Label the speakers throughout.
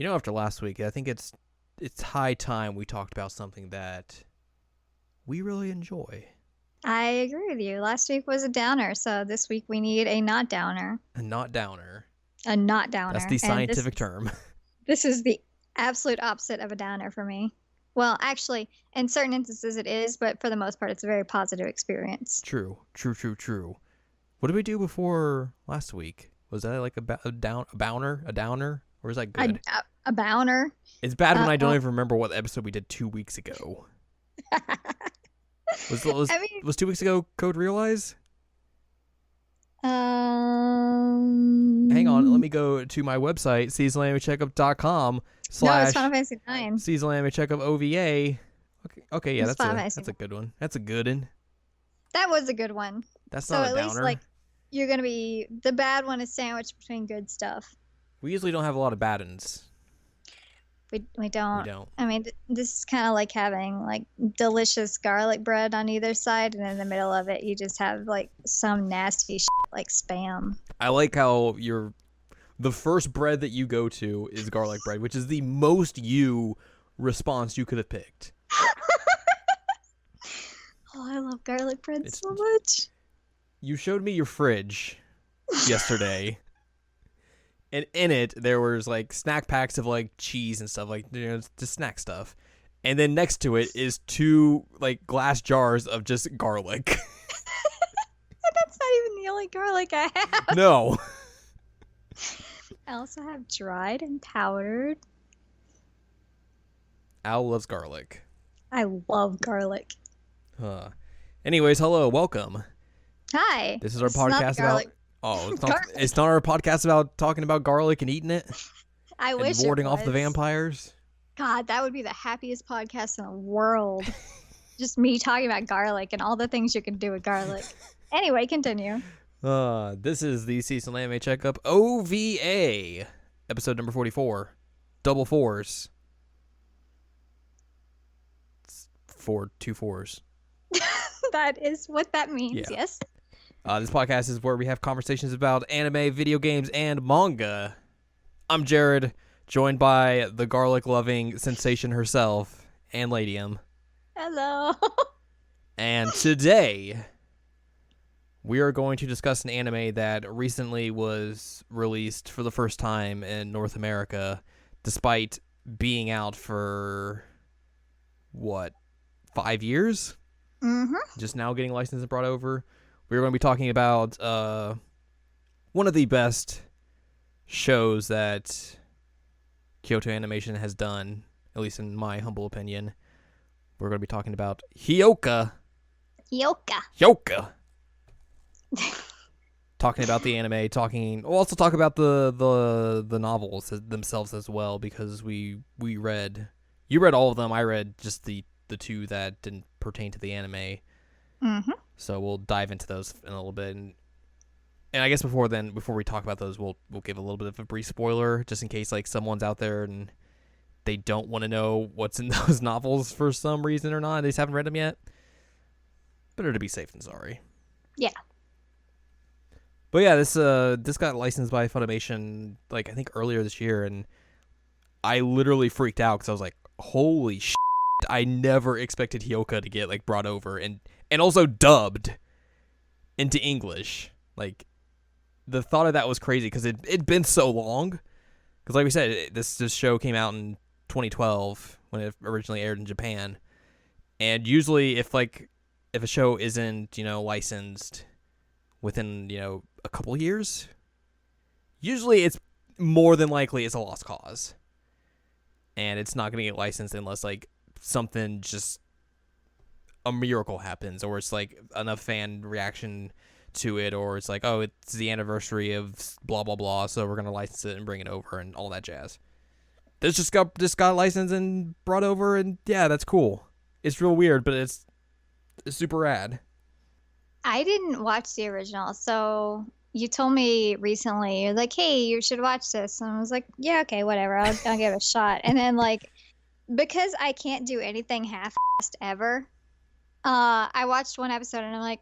Speaker 1: After last week, I think it's high time we talked about something that we really enjoy.
Speaker 2: I agree with you. Last week was a downer, so this week we need a not downer.
Speaker 1: A not downer.
Speaker 2: A not downer.
Speaker 1: That's the scientific term.
Speaker 2: This is the absolute opposite of a downer for me. Well, actually, in certain instances it is, but for the most part it's a very positive experience.
Speaker 1: True. What did we do before last week? Was that like a downer? Or is that good?
Speaker 2: A bowner.
Speaker 1: It's bad when I don't even remember what episode we did 2 weeks ago. Was 2 weeks ago Code Realize? Hang on, let me go to my website, seasonalamecheckup.com
Speaker 2: No, it's Final Fantasy IX.
Speaker 1: Seasonalamecheckup Checkup OVA. Okay, yeah,
Speaker 2: It's
Speaker 1: that's a good one. That's a good one.
Speaker 2: That was a good one.
Speaker 1: That's
Speaker 2: So
Speaker 1: not a
Speaker 2: at
Speaker 1: downer.
Speaker 2: least like you're gonna be the bad one is sandwiched between good stuff.
Speaker 1: We usually don't have a lot of bad ones.
Speaker 2: We don't.
Speaker 1: We don't.
Speaker 2: I mean, this is kind of like having like delicious garlic bread on either side, and in the middle of it, you just have like some nasty shit like Spam.
Speaker 1: I like how the first bread that you go to is garlic bread, which is the most you response you could have picked.
Speaker 2: Oh, I love garlic bread so much.
Speaker 1: You showed me your fridge yesterday. And in it, there was like snack packs of like cheese and stuff, like just snack stuff. And then next to it is 2 like glass jars of just garlic.
Speaker 2: That's not even the only garlic I have.
Speaker 1: No.
Speaker 2: I also have dried and powdered.
Speaker 1: Al loves garlic.
Speaker 2: I love garlic.
Speaker 1: Anyways, hello, welcome.
Speaker 2: Hi.
Speaker 1: This is our podcast about. Oh, it's not our podcast about talking about garlic and eating it.
Speaker 2: I wish
Speaker 1: and warding
Speaker 2: it
Speaker 1: off the
Speaker 2: was.
Speaker 1: vampires.
Speaker 2: God, that would be the happiest podcast in the world. Just me talking about garlic and all the things you can do with garlic. Anyway, continue.
Speaker 1: This is the Season Anime Checkup OVA, episode number 44. Double fours. It's 2 4s.
Speaker 2: That is what that means,
Speaker 1: Yeah.
Speaker 2: yes.
Speaker 1: This podcast is where we have conversations about anime, video games, and manga. I'm Jared, joined by the garlic-loving sensation herself, and Ladyem.
Speaker 2: Hello.
Speaker 1: And today, we are going to discuss an anime that recently was released for the first time in North America, despite being out for, 5 years?
Speaker 2: Mm-hmm.
Speaker 1: Just now getting licensed and brought over. We're going to be talking about one of the best shows that Kyoto Animation has done, at least in my humble opinion. We're going to be talking about Hyouka.
Speaker 2: Hyouka.
Speaker 1: Talking about the anime, we'll also talk about the novels themselves as well, because you read all of them. I read just the 2 that didn't pertain to the anime.
Speaker 2: Mm-hmm.
Speaker 1: So we'll dive into those in a little bit, and I guess before we talk about those, we'll give a little bit of a brief spoiler, just in case like someone's out there and they don't want to know what's in those novels for some reason or not. They just haven't read them yet. Better to be safe than sorry.
Speaker 2: Yeah.
Speaker 1: But yeah, this got licensed by Funimation like I think earlier this year, and I literally freaked out because I was like, holy shit. I never expected Hyouka to get like brought over and also dubbed into English. Like, the thought of that was crazy because it'd been so long. Because like we said, this show came out in 2012 when it originally aired in Japan. And usually if a show isn't, licensed within, a couple years, usually it's more than likely it's a lost cause. And it's not going to get licensed unless like something just a miracle happens, or it's like enough fan reaction to it, or it's like, oh, it's the anniversary of blah blah blah, so we're gonna license it and bring it over and all that jazz. This just got licensed and brought over, and yeah, that's cool. It's real weird, but it's super rad.
Speaker 2: I didn't watch the original, so you told me recently, you're like, hey, you should watch this. And I was like, yeah, okay, whatever. I'll give it a shot. And then, like, because I can't do anything half-assed ever, I watched one episode and I'm like,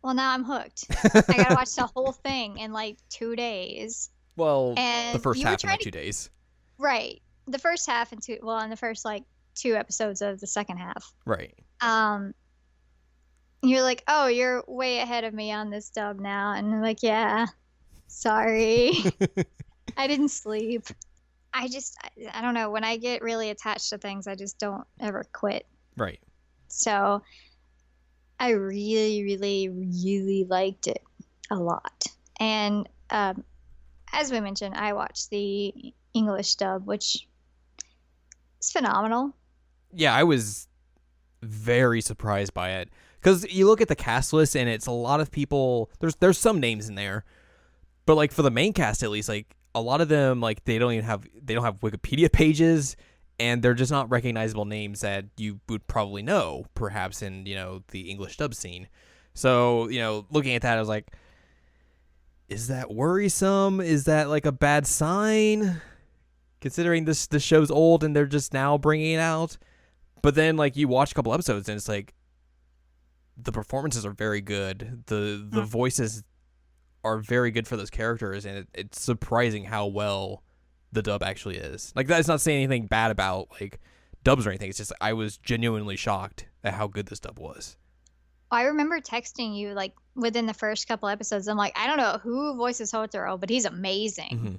Speaker 2: well, now I'm hooked. I gotta watch the whole thing in, like, 2 days.
Speaker 1: Well,
Speaker 2: And
Speaker 1: the first
Speaker 2: you were
Speaker 1: half in like
Speaker 2: trying
Speaker 1: 2 days.
Speaker 2: Right. the first half and in the first like 2 episodes of the second half.
Speaker 1: Right.
Speaker 2: Um, you're like, oh, you're way ahead of me on this dub now, and I'm like, yeah, sorry, I didn't sleep. I don't know. When I get really attached to things, I just don't ever quit.
Speaker 1: Right.
Speaker 2: So I really, really, really liked it a lot. And as we mentioned, I watched the English dub, which is phenomenal.
Speaker 1: Yeah, I was very surprised by it because you look at the cast list and it's a lot of people. There's some names in there, but like for the main cast at least, like a lot of them like they don't have Wikipedia pages, and they're just not recognizable names that you would probably know perhaps in the English dub scene. So looking at that, I was like, is that worrisome? Is that like a bad sign? Considering this show's old and they're just now bringing it out. But then like you watch a couple episodes and it's like the performances are very good. The voices are very good for those characters, and it's surprising how well the dub actually is. Like that's not saying anything bad about like dubs or anything. It's just I was genuinely shocked at how good this dub was.
Speaker 2: I remember texting you like within the first couple episodes. I'm like, I don't know who voices Hotaro, but he's amazing.
Speaker 1: Mm-hmm.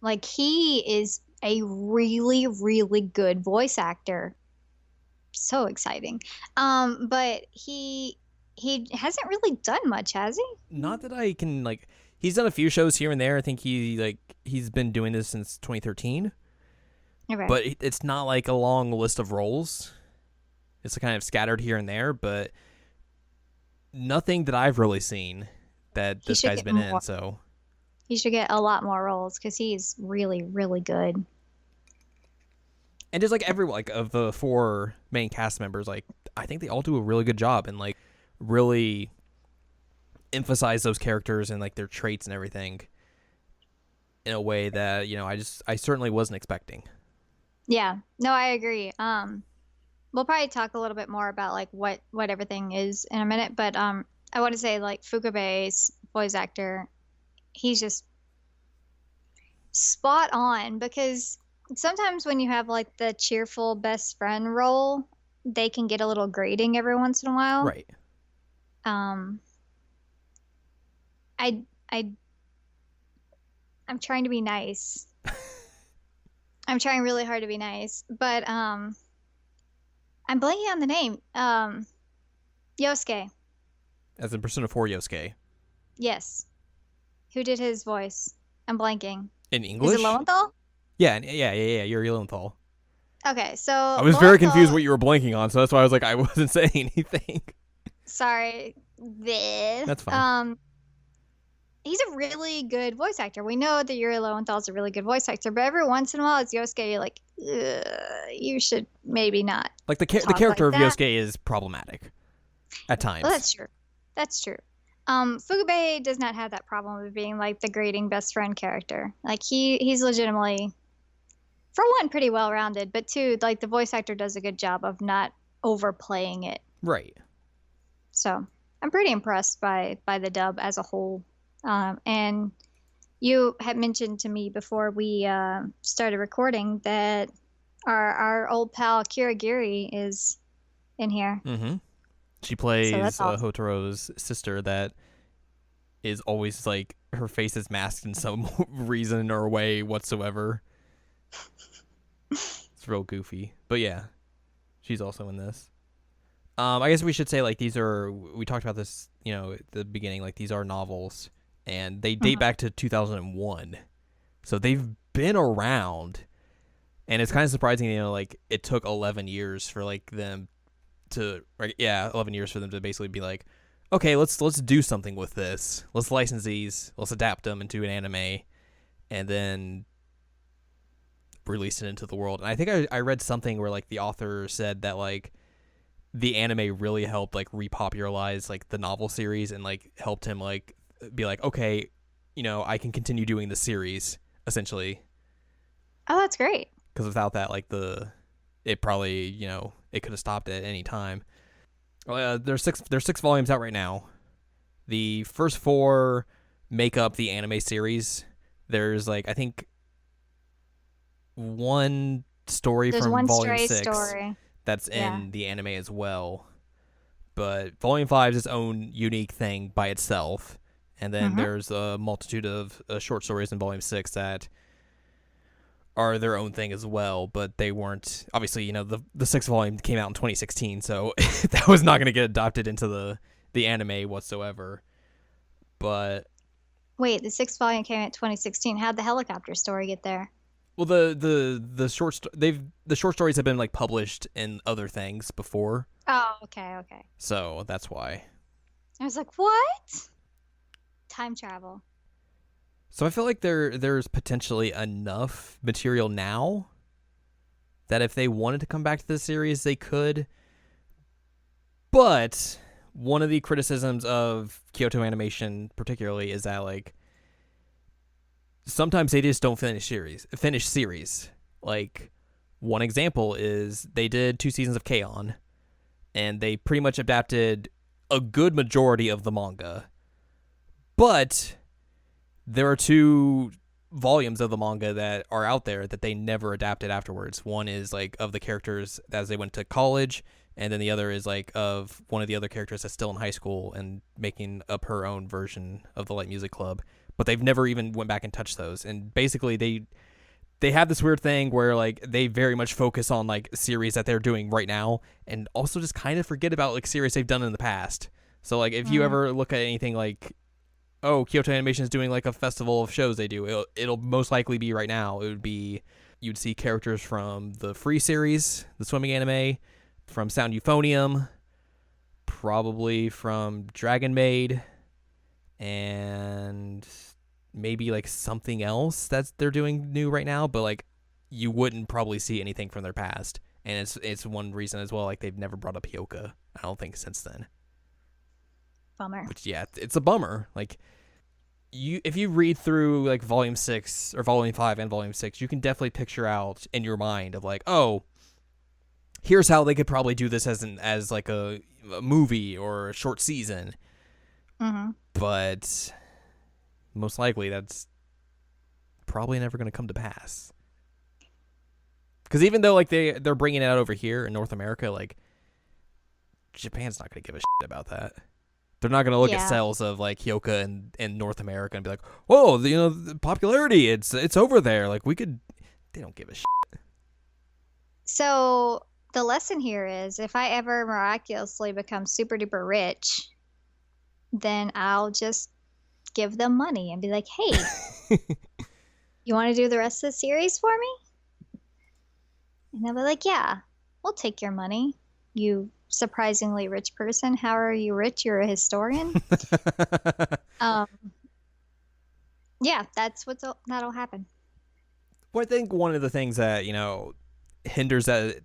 Speaker 2: Like he is a really, really good voice actor. So exciting. But he hasn't really done much, has he?
Speaker 1: Not that I can like. He's done a few shows here and there. I think he's been doing this since 2013.
Speaker 2: Okay.
Speaker 1: But it's not like a long list of roles. It's kind of scattered here and there, but nothing that I've really seen that this guy's been in. So
Speaker 2: he should get a lot more roles because he's really, really good.
Speaker 1: And just like everyone, like of the 4 main cast members, like I think they all do a really good job and like really emphasize those characters and like their traits and everything in a way that I certainly wasn't expecting.
Speaker 2: Yeah, no, I agree. We'll probably talk a little bit more about like what everything is in a minute, but I want to say like Fukube's voice actor, he's just spot on because sometimes when you have like the cheerful best friend role, they can get a little grating every once in a while.
Speaker 1: Right.
Speaker 2: I'm trying to be nice. I'm trying really hard to be nice, but I'm blanking on the name. Yosuke.
Speaker 1: As in Persona 4 Yosuke.
Speaker 2: Yes. Who did his voice? I'm blanking.
Speaker 1: In English?
Speaker 2: Is it Lowenthal?
Speaker 1: Yeah. Yuri Lowenthal.
Speaker 2: Okay, so
Speaker 1: I was very confused what you were blanking on, so that's why I was like, I wasn't saying anything.
Speaker 2: Sorry.
Speaker 1: That's fine.
Speaker 2: He's a really good voice actor. We know that Yuri Lowenthal is a really good voice actor, but every once in a while, it's Yosuke. You're like, you should maybe not.
Speaker 1: Like the character of Yosuke is problematic at times.
Speaker 2: Well, that's true. That's true. Fukube does not have that problem of being like the grating best friend character. Like he's legitimately, for one, pretty well rounded, but two, like the voice actor does a good job of not overplaying it.
Speaker 1: Right.
Speaker 2: So I'm pretty impressed by the dub as a whole. And you had mentioned to me before we started recording that our old pal Kirigiri is in here.
Speaker 1: Mm-hmm. She plays
Speaker 2: awesome.
Speaker 1: Hotaro's sister that is always like her face is masked in some reason or way whatsoever. It's real goofy. But yeah, she's also in this. I guess we should say like we talked about this, at the beginning, like these are novels and they date back to 2001. So they've been around, and it's kind of surprising, like it took 11 years for like them to 11 years for them to basically be like, okay, let's do something with this. Let's license these. Let's adapt them into an anime, and then release it into the world. And I think I read something where like the author said that like the anime really helped like repopularize like the novel series and like helped him like be like, okay, I can continue doing the series essentially.
Speaker 2: Oh, that's great.
Speaker 1: Because without that, like it probably it could have stopped at any time. There's 6 volumes out right now. The first 4 make up the anime series. There's like I think one story
Speaker 2: There's
Speaker 1: from
Speaker 2: one
Speaker 1: Volume
Speaker 2: stray
Speaker 1: 6
Speaker 2: story.
Speaker 1: that's
Speaker 2: Yeah.
Speaker 1: in the anime as well. But Volume 5 is its own unique thing by itself. And then
Speaker 2: Mm-hmm.
Speaker 1: there's a multitude of short stories in Volume 6 that are their own thing as well, but they weren't. Obviously, the sixth volume came out in 2016, so that was not going to get adopted into the anime whatsoever. But
Speaker 2: Wait, the sixth volume came out in 2016. How'd the helicopter story get there?
Speaker 1: well, the the short stories have been like published in other things before,
Speaker 2: Oh, okay, okay.
Speaker 1: so that's why.
Speaker 2: I was like, what? Time travel.
Speaker 1: So I feel like there's potentially enough material now that if they wanted to come back to the series, they could. But one of the criticisms of Kyoto Animation, particularly, is that like sometimes they just don't finish series. Like one example is they did 2 seasons of K-On! And they pretty much adapted a good majority of the manga. But there are 2 volumes of the manga that are out there that they never adapted afterwards. One is like of the characters as they went to college, and then the other is like of one of the other characters that's still in high school and making up her own version of the Light Music Club. But they've never even went back and touched those. And basically they have this weird thing where like they very much focus on like series that they're doing right now and also just kind of forget about like series they've done in the past. So like if you ever look at anything like, oh, Kyoto Animation is doing like a festival of shows they do, it'll most likely be right now. It would be, you'd see characters from the Free series, the swimming anime, from Sound Euphonium, probably from Dragon Maid, and maybe like something else that they're doing new right now, but like you wouldn't probably see anything from their past. And it's one reason as well, like they've never brought up Hyouka, I don't think, since then.
Speaker 2: Bummer.
Speaker 1: Which, yeah, it's a bummer. Like, if you read through like Volume 6 or Volume 5 and Volume 6, you can definitely picture out in your mind of like, oh, here's how they could probably do this as like a movie or a short season.
Speaker 2: Mm-hmm.
Speaker 1: But most likely that's probably never going to come to pass. Because even though like they're bringing it out over here in North America, like Japan's not going to give a shit about that. They're not going to look at sales of like Hyouka in North America and be like, oh, the popularity, it's over there. Like they don't give a shit.
Speaker 2: So the lesson here is if I ever miraculously become super duper rich, then I'll just give them money and be like, hey, you want to do the rest of the series for me? And they'll be like, yeah, we'll take your money, you surprisingly rich person. How are you rich? You're a historian. Yeah, that'll happen.
Speaker 1: Well, I think one of the things that hinders that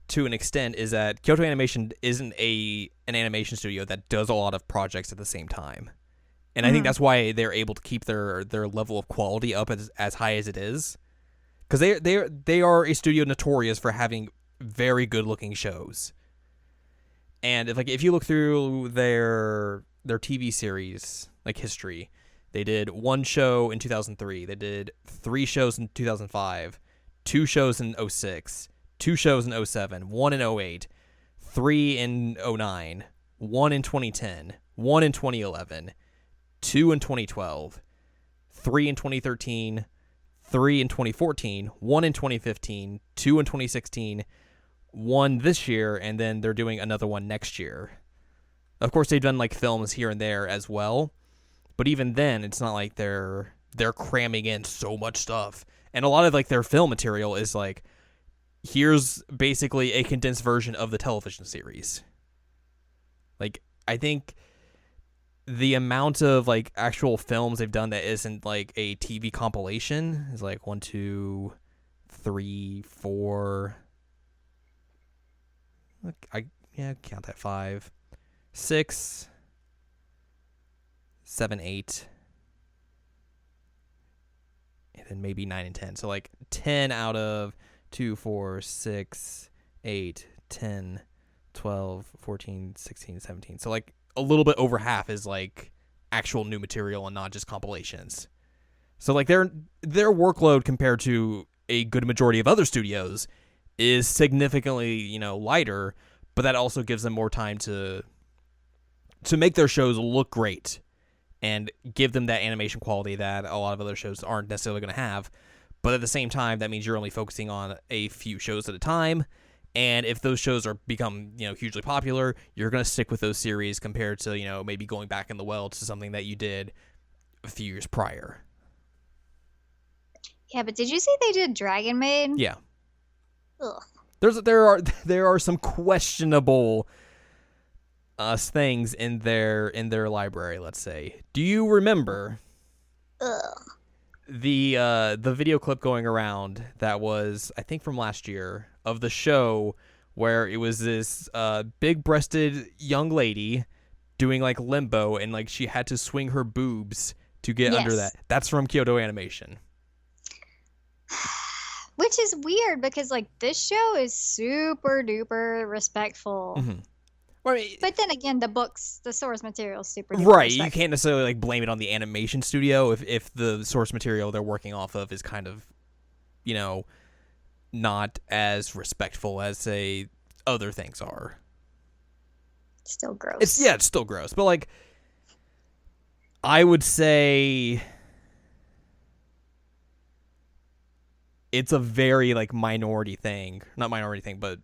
Speaker 1: to an extent is that Kyoto Animation isn't an animation studio that does a lot of projects at the same time, and I think that's why they're able to keep their level of quality up as high as it is, because they are a studio notorious for having very good looking shows. And if you look through their TV series like history, they did 1 show in 2003. They did 3 shows in 2005, 2 shows in 2006, 2 shows in 2007, 1 in 2008, 3 in 2009, 1 in 2010, 1 in 2011, 2 in 2012, 3 in 2013, 3 in 2014, 1 in 2015, 2 in 2016, 1 this year, and then they're doing another one next year. Of course, they've done like films here and there as well, but even then, it's not like they're cramming in so much stuff. And a lot of like their film material is like, here's basically a condensed version of the television series. Like, I think the amount of like actual films they've done that isn't like a TV compilation is like 1, 2, 3, 4. Count that 5, 6, 7, 8, and then maybe 9 and 10. So like 10 out of 2, 4, 6, 8, 10, 12, 14, 16, 17. So like a little bit over half is like actual new material and not just compilations. So like their workload compared to a good majority of other studios, is significantly, lighter, but that also gives them more time to make their shows look great and give them that animation quality that a lot of other shows aren't necessarily going to have. But at the same time, that means you're only focusing on a few shows at a time. And if those shows are become, hugely popular, you're going to stick with those series compared to, maybe going back in the well to something that you did a few years prior.
Speaker 2: Yeah, but did you see they did Dragon Maid?
Speaker 1: Yeah.
Speaker 2: Ugh.
Speaker 1: There are some questionable things in their library, let's say. Do you remember the video clip going around that was, I think, from last year of the show where it was this big-breasted young lady doing like limbo and like she had to swing her boobs to get under that? That's from Kyoto Animation.
Speaker 2: Which is weird because like this show is super duper respectful.
Speaker 1: Mm-hmm. Well,
Speaker 2: but then again, the source material is super duper
Speaker 1: right.
Speaker 2: respectful.
Speaker 1: You can't necessarily like blame it on the animation studio if the source material they're working off of is kind of, not as respectful as say other things are.
Speaker 2: Still gross.
Speaker 1: It's still gross, but like I would say it's a very like minority thing, not minority thing, but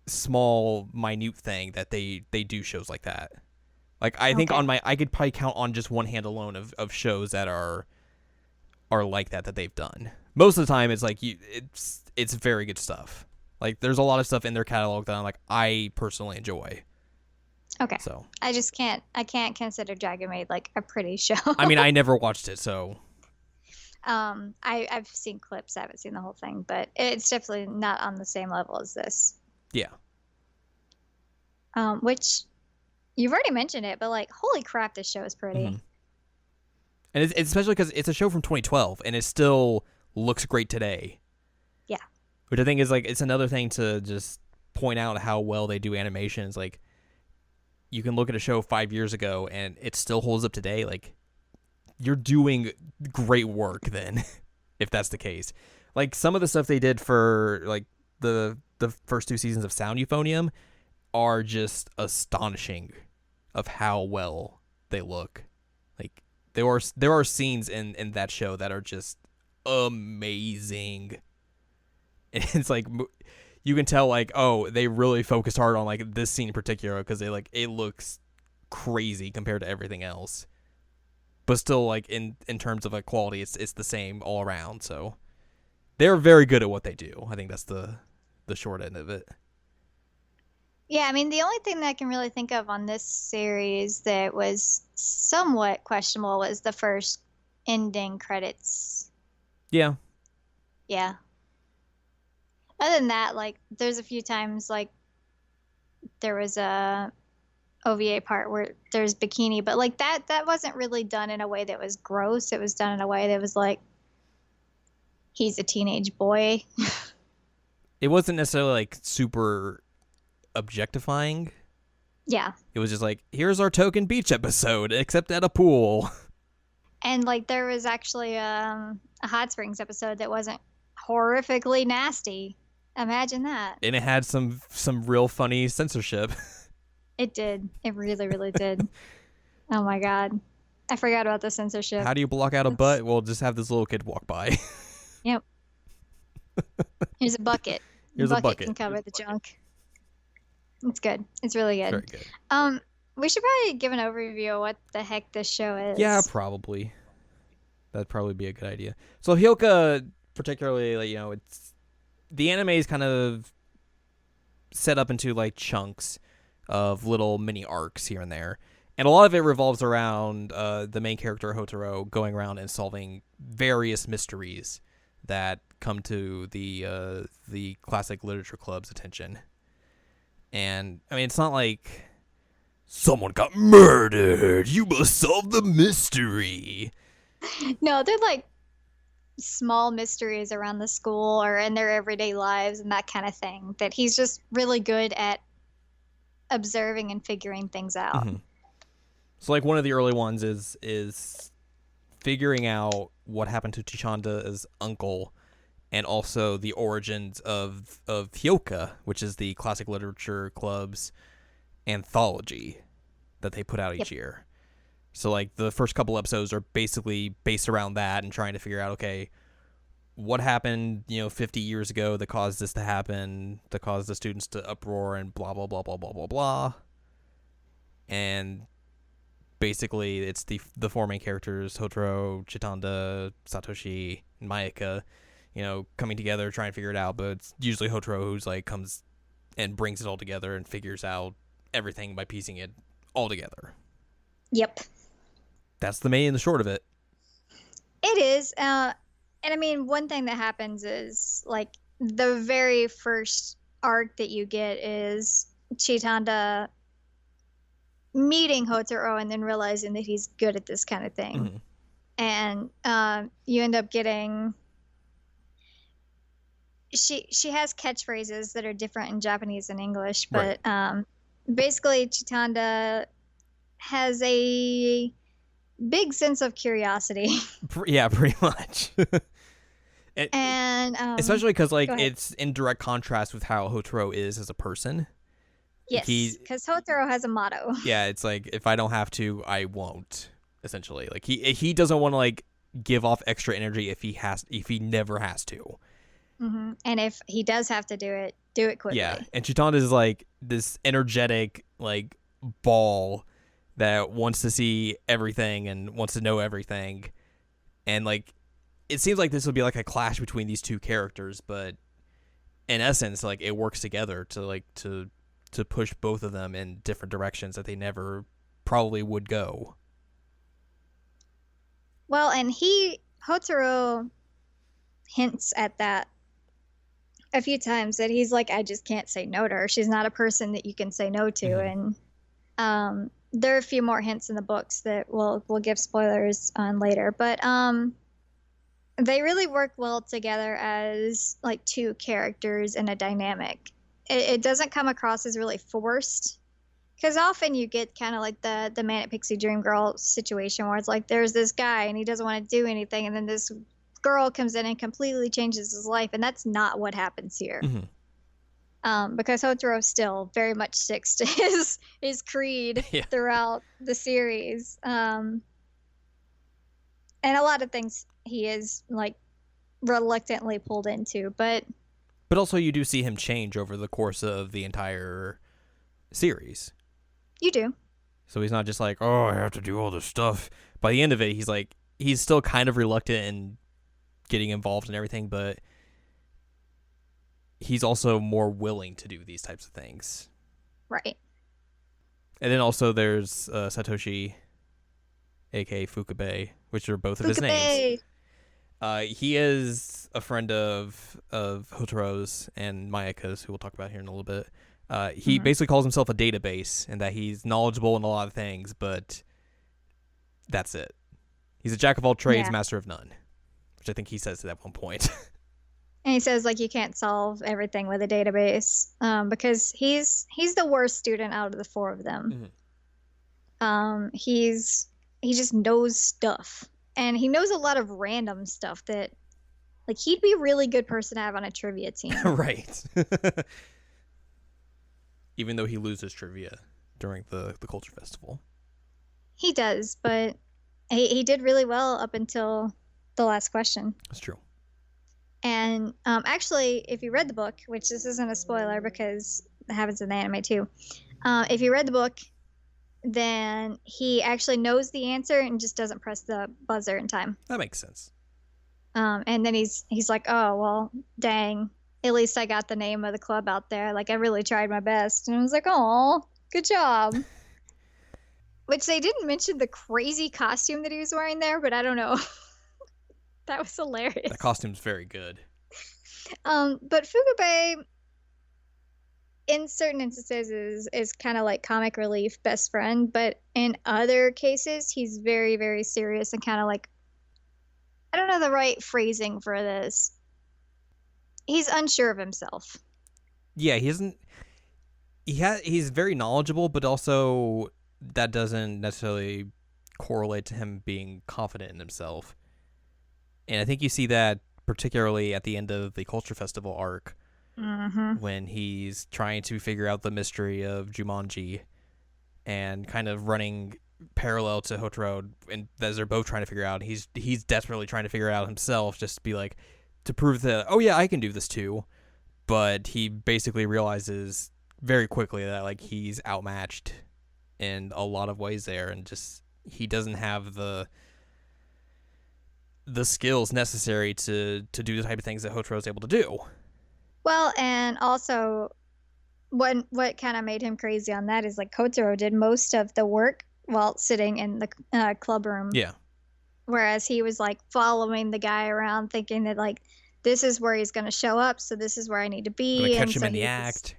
Speaker 1: small, minute thing that they do shows like that. Like I think I could probably count on just one hand alone of shows that are like that they've done. Most of the time, it's like it's very good stuff. Like there's a lot of stuff in their catalog that I personally enjoy.
Speaker 2: Okay.
Speaker 1: So
Speaker 2: I can't consider Dragon Maid like a pretty show.
Speaker 1: I mean, I never watched it, so.
Speaker 2: I've seen clips. I haven't seen the whole thing, but it's definitely not on the same level as this.
Speaker 1: Yeah.
Speaker 2: Which you've already mentioned it, but like, holy crap, this show is pretty.
Speaker 1: Mm-hmm. And it's especially because it's a show from 2012, and it still looks great today.
Speaker 2: Yeah.
Speaker 1: Which I think is like, it's another thing to just point out how well they do animations. Like, you can look at a show 5 years ago, and it still holds up today. Like, you're doing great work then, if that's the case. Like, some of the stuff they did for, like, the first 2 seasons of Sound Euphonium are just astonishing of how well they look. Like, there are scenes in that show that are just amazing. And it's like, you can tell, like, oh, they really focused hard on, like, this scene in particular because it looks crazy compared to everything else. But still, like, in terms of like quality, it's the same all around. So they're very good at what they do. I think that's the short end of it.
Speaker 2: Yeah, I mean, the only thing that I can really think of on this series that was somewhat questionable was the first ending credits.
Speaker 1: Yeah.
Speaker 2: Yeah. Other than that, like, there's a few times, like, there was a OVA part where there's bikini, but like that wasn't really done in a way that was gross. It was done in a way that was like, he's a teenage boy.
Speaker 1: It wasn't necessarily like super objectifying.
Speaker 2: Yeah.
Speaker 1: It was just like, here's our token beach episode, except at a pool.
Speaker 2: And like there was actually a hot springs episode that wasn't horrifically nasty. Imagine that.
Speaker 1: And it had some real funny censorship.
Speaker 2: It did. It really, really did. Oh my god. I forgot about the censorship.
Speaker 1: How do you block out a butt? Well, just have this little kid walk by.
Speaker 2: Yep. Here's a bucket.
Speaker 1: Here's a bucket.
Speaker 2: Can cover the junk. It's good. It's really good.
Speaker 1: Very good.
Speaker 2: We should probably give an overview of what the heck this show is.
Speaker 1: Yeah, probably. That'd probably be a good idea. So Hyouka, particularly, like, it's the anime is kind of set up into like chunks of little mini arcs here and there, and a lot of it revolves around the main character Hotaro going around and solving various mysteries that come to the classic literature club's attention. And I mean, it's not like someone got murdered, you must solve the mystery.
Speaker 2: No, they're like small mysteries around the school or in their everyday lives and that kind of thing that he's just really good at observing and figuring things out.
Speaker 1: Mm-hmm. So like one of the early ones is figuring out what happened to Chishanda's uncle and also the origins of Hyouka, which is the classic literature club's anthology that they put out
Speaker 2: Yep.
Speaker 1: each year. So like the first couple episodes are basically based around that and trying to figure out, okay, what happened, 50 years ago that caused this to happen, that caused the students to uproar and blah blah blah blah blah blah blah. And basically it's the four main characters, Hotaro, Chitanda, Satoshi, and Mayaka, coming together trying to figure it out, but it's usually Hotaro who's like comes and brings it all together and figures out everything by piecing it all together.
Speaker 2: Yep.
Speaker 1: That's the main and the short of it.
Speaker 2: It is. And I mean, one thing that happens is like the very first arc that you get is Chitanda meeting Hotaro and then realizing that he's good at this kind of thing. Mm-hmm. And you end up getting... She has catchphrases that are different in Japanese and English, but right. Basically Chitanda has a big sense of curiosity.
Speaker 1: Yeah, pretty much.
Speaker 2: And
Speaker 1: especially because like it's in direct contrast with how Hotaro is as a person.
Speaker 2: Yes, because Hotaro has a motto.
Speaker 1: Yeah, it's like, if I don't have to, I won't. Essentially, like he doesn't want to like give off extra energy if he never has to.
Speaker 2: Mm-hmm. And if he does have to do it quickly.
Speaker 1: Yeah, and Chitanda is like this energetic like ball that wants to see everything and wants to know everything, and like it seems like this will be like a clash between these two characters, but in essence, like it works together to push both of them in different directions that they never probably would go.
Speaker 2: Well, and Hotaro hints at that a few times, that he's like, I just can't say no to her. She's not a person that you can say no to. Mm-hmm. And there are a few more hints in the books that we'll give spoilers on later. But they really work well together as like two characters in a dynamic. It doesn't come across as really forced, because often you get kind of like the Manic Pixie Dream Girl situation where it's like there's this guy and he doesn't want to do anything, and then this girl comes in and completely changes his life, and that's not what happens here. Mm-hmm. Because Hotaro still very much sticks to his creed throughout the series, and a lot of things he is like reluctantly pulled into, but
Speaker 1: also you do see him change over the course of the entire series.
Speaker 2: You do.
Speaker 1: So he's not just like, oh, I have to do all this stuff. By the end of it, he's still kind of reluctant and getting involved in everything, but he's also more willing to do these types of things.
Speaker 2: Right.
Speaker 1: And then also there's Satoshi, aka Fukabe, which are both of his names. He is a friend of Hotaro's and Mayaka's, who we'll talk about here in a little bit. He basically calls himself a database, and that he's knowledgeable in a lot of things, but that's it. He's a jack of all trades, master of none, which I think he says at one point.
Speaker 2: And he says like you can't solve everything with a database, because he's the worst student out of the four of them. Mm-hmm. He just knows stuff, and he knows a lot of random stuff that like he'd be a really good person to have on a trivia team.
Speaker 1: Right. Even though he loses trivia during the Culture Festival.
Speaker 2: He does, but he did really well up until the last question.
Speaker 1: That's true.
Speaker 2: And actually, if you read the book, which this isn't a spoiler because it happens in the anime too, if you read the book, then he actually knows the answer and just doesn't press the buzzer in time.
Speaker 1: That makes sense.
Speaker 2: And then he's like, oh, well, dang. At least I got the name of the club out there. Like, I really tried my best. And I was like, oh, good job. Which they didn't mention the crazy costume that he was wearing there, but I don't know. That was hilarious.
Speaker 1: That costume's very good.
Speaker 2: But Fukabe, in certain instances, is kind of like comic relief best friend. But in other cases, he's very, very serious and kind of like, I don't know the right phrasing for this. He's unsure of himself.
Speaker 1: Yeah, he's very knowledgeable, but also that doesn't necessarily correlate to him being confident in himself. And I think you see that particularly at the end of the Culture Festival arc
Speaker 2: Mm-hmm.
Speaker 1: when he's trying to figure out the mystery of Jumanji and kind of running parallel to Hotaro, and as they're both trying to figure out, he's desperately trying to figure it out himself, just to be like, to prove that, oh yeah, I can do this too. But he basically realizes very quickly that like he's outmatched in a lot of ways there, and just he doesn't have the skills necessary to do the type of things that Hotaro is able to do.
Speaker 2: Well, and also what kind of made him crazy on that is like Kotaro did most of the work while sitting in the club room.
Speaker 1: Yeah.
Speaker 2: Whereas he was like following the guy around thinking that like this is where he's going to show up, so this is where I need to be.
Speaker 1: Gonna catch
Speaker 2: and
Speaker 1: him
Speaker 2: so
Speaker 1: in the act.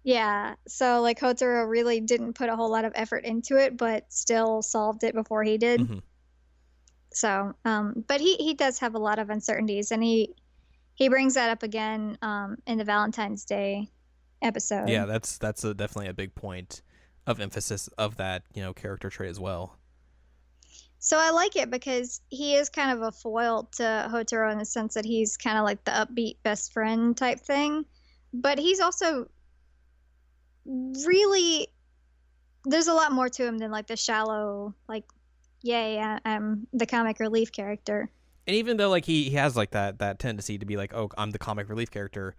Speaker 2: Yeah. So like Kotaro really didn't put a whole lot of effort into it, but still solved it before he did.
Speaker 1: Mm-hmm.
Speaker 2: So, but he does have a lot of uncertainties, and he brings that up again in the Valentine's Day episode.
Speaker 1: Yeah, that's definitely a big point of emphasis of that, character trait as well.
Speaker 2: So I like it because he is kind of a foil to Hotaro in the sense that he's kind of like the upbeat best friend type thing, but he's also really, there's a lot more to him than like the shallow, like, yay, I'm the comic relief character.
Speaker 1: And even though like he has like that tendency to be like, oh, I'm the comic relief character,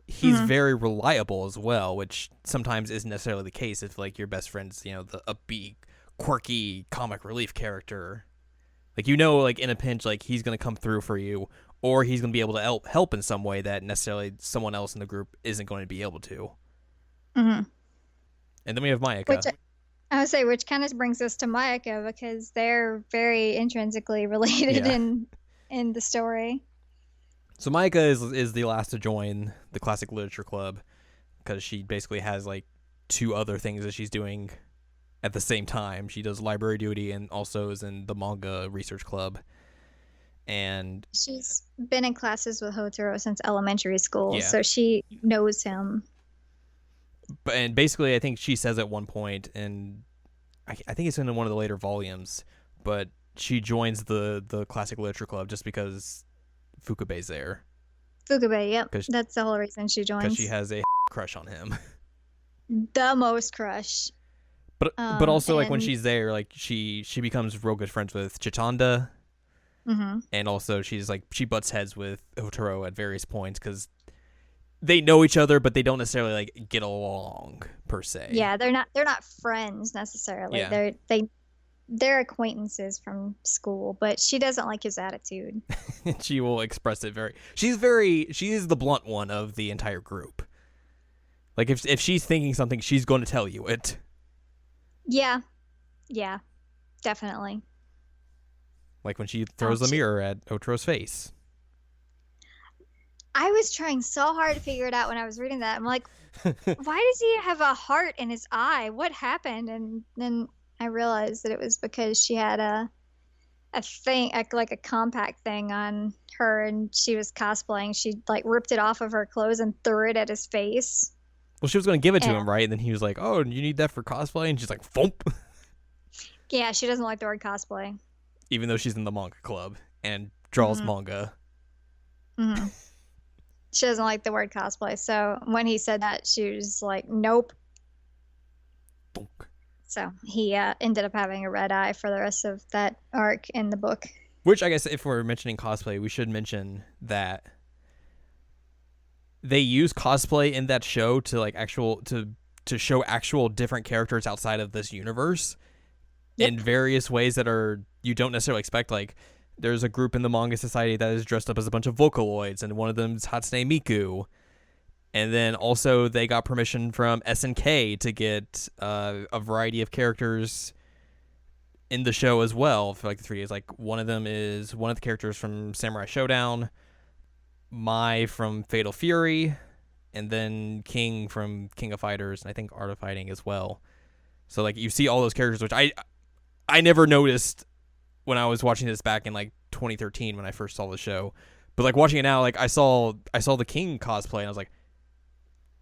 Speaker 1: he's very reliable as well, which sometimes isn't necessarily the case if like your best friend's, the upbeat, quirky comic relief character. Like, like in a pinch, like he's gonna come through for you, or he's gonna be able to help in some way that necessarily someone else in the group isn't going to be able to.
Speaker 2: Mm-hmm.
Speaker 1: And then we have Mayaka.
Speaker 2: I would say, which kind of brings us to Mayaka because they're very intrinsically related in the story.
Speaker 1: So Mayaka is the last to join the Classic Literature Club because she basically has like two other things that she's doing at the same time. She does library duty and also is in the manga research club. And
Speaker 2: she's been in classes with Hotaro since elementary school, so she knows him.
Speaker 1: And basically, I think she says at one point, and I think it's in one of the later volumes, but she joins the Classic Literature Club just because Fukube's there.
Speaker 2: Fukube, yep. That's the whole reason she joins.
Speaker 1: Because she has a crush on him.
Speaker 2: The most crush.
Speaker 1: But also, like, when she's there, like, she becomes real good friends with Chitanda.
Speaker 2: Mm-hmm.
Speaker 1: And also, she butts heads with Hotaro at various points because they know each other, but they don't necessarily, like, get along, per se.
Speaker 2: Yeah, they're not friends, necessarily.
Speaker 1: Yeah.
Speaker 2: They're acquaintances from school, but she doesn't like his attitude.
Speaker 1: She will express it she is the blunt one of the entire group. Like, if she's thinking something, she's going to tell you it.
Speaker 2: Yeah, definitely.
Speaker 1: Like when she throws the mirror at Otaro's face.
Speaker 2: I was trying so hard to figure it out when I was reading that. I'm like, why does he have a heart in his eye? What happened? And then I realized that it was because she had a thing, like a compact thing on her, and she was cosplaying. She like ripped it off of her clothes and threw it at his face.
Speaker 1: Well, she was going to give it to him, right? And then he was like, oh, you need that for cosplay? And she's like, thump.
Speaker 2: Yeah, she doesn't like the word cosplay.
Speaker 1: Even though she's in the manga club and draws manga.
Speaker 2: Mm-hmm. She doesn't like the word cosplay. So when he said that, she was like, nope.
Speaker 1: Thunk.
Speaker 2: So he ended up having a red eye for the rest of that arc in the book.
Speaker 1: Which I guess if we're mentioning cosplay, we should mention that they use cosplay in that show to like to show actual different characters outside of this universe in various ways that are you don't necessarily expect. Like there's a group in the manga society that is dressed up as a bunch of Vocaloids, and one of them is Hatsune Miku. And then also they got permission from SNK to get a variety of characters in the show as well for like the 3 days. Like one of them is one of the characters from Samurai Showdown, Mai from Fatal Fury, and then King from King of Fighters, and I think Art of Fighting as well. So like you see all those characters, which I never noticed when I was watching this back in like 2013 when I first saw the show. But like watching it now, like I saw the King cosplay and I was like,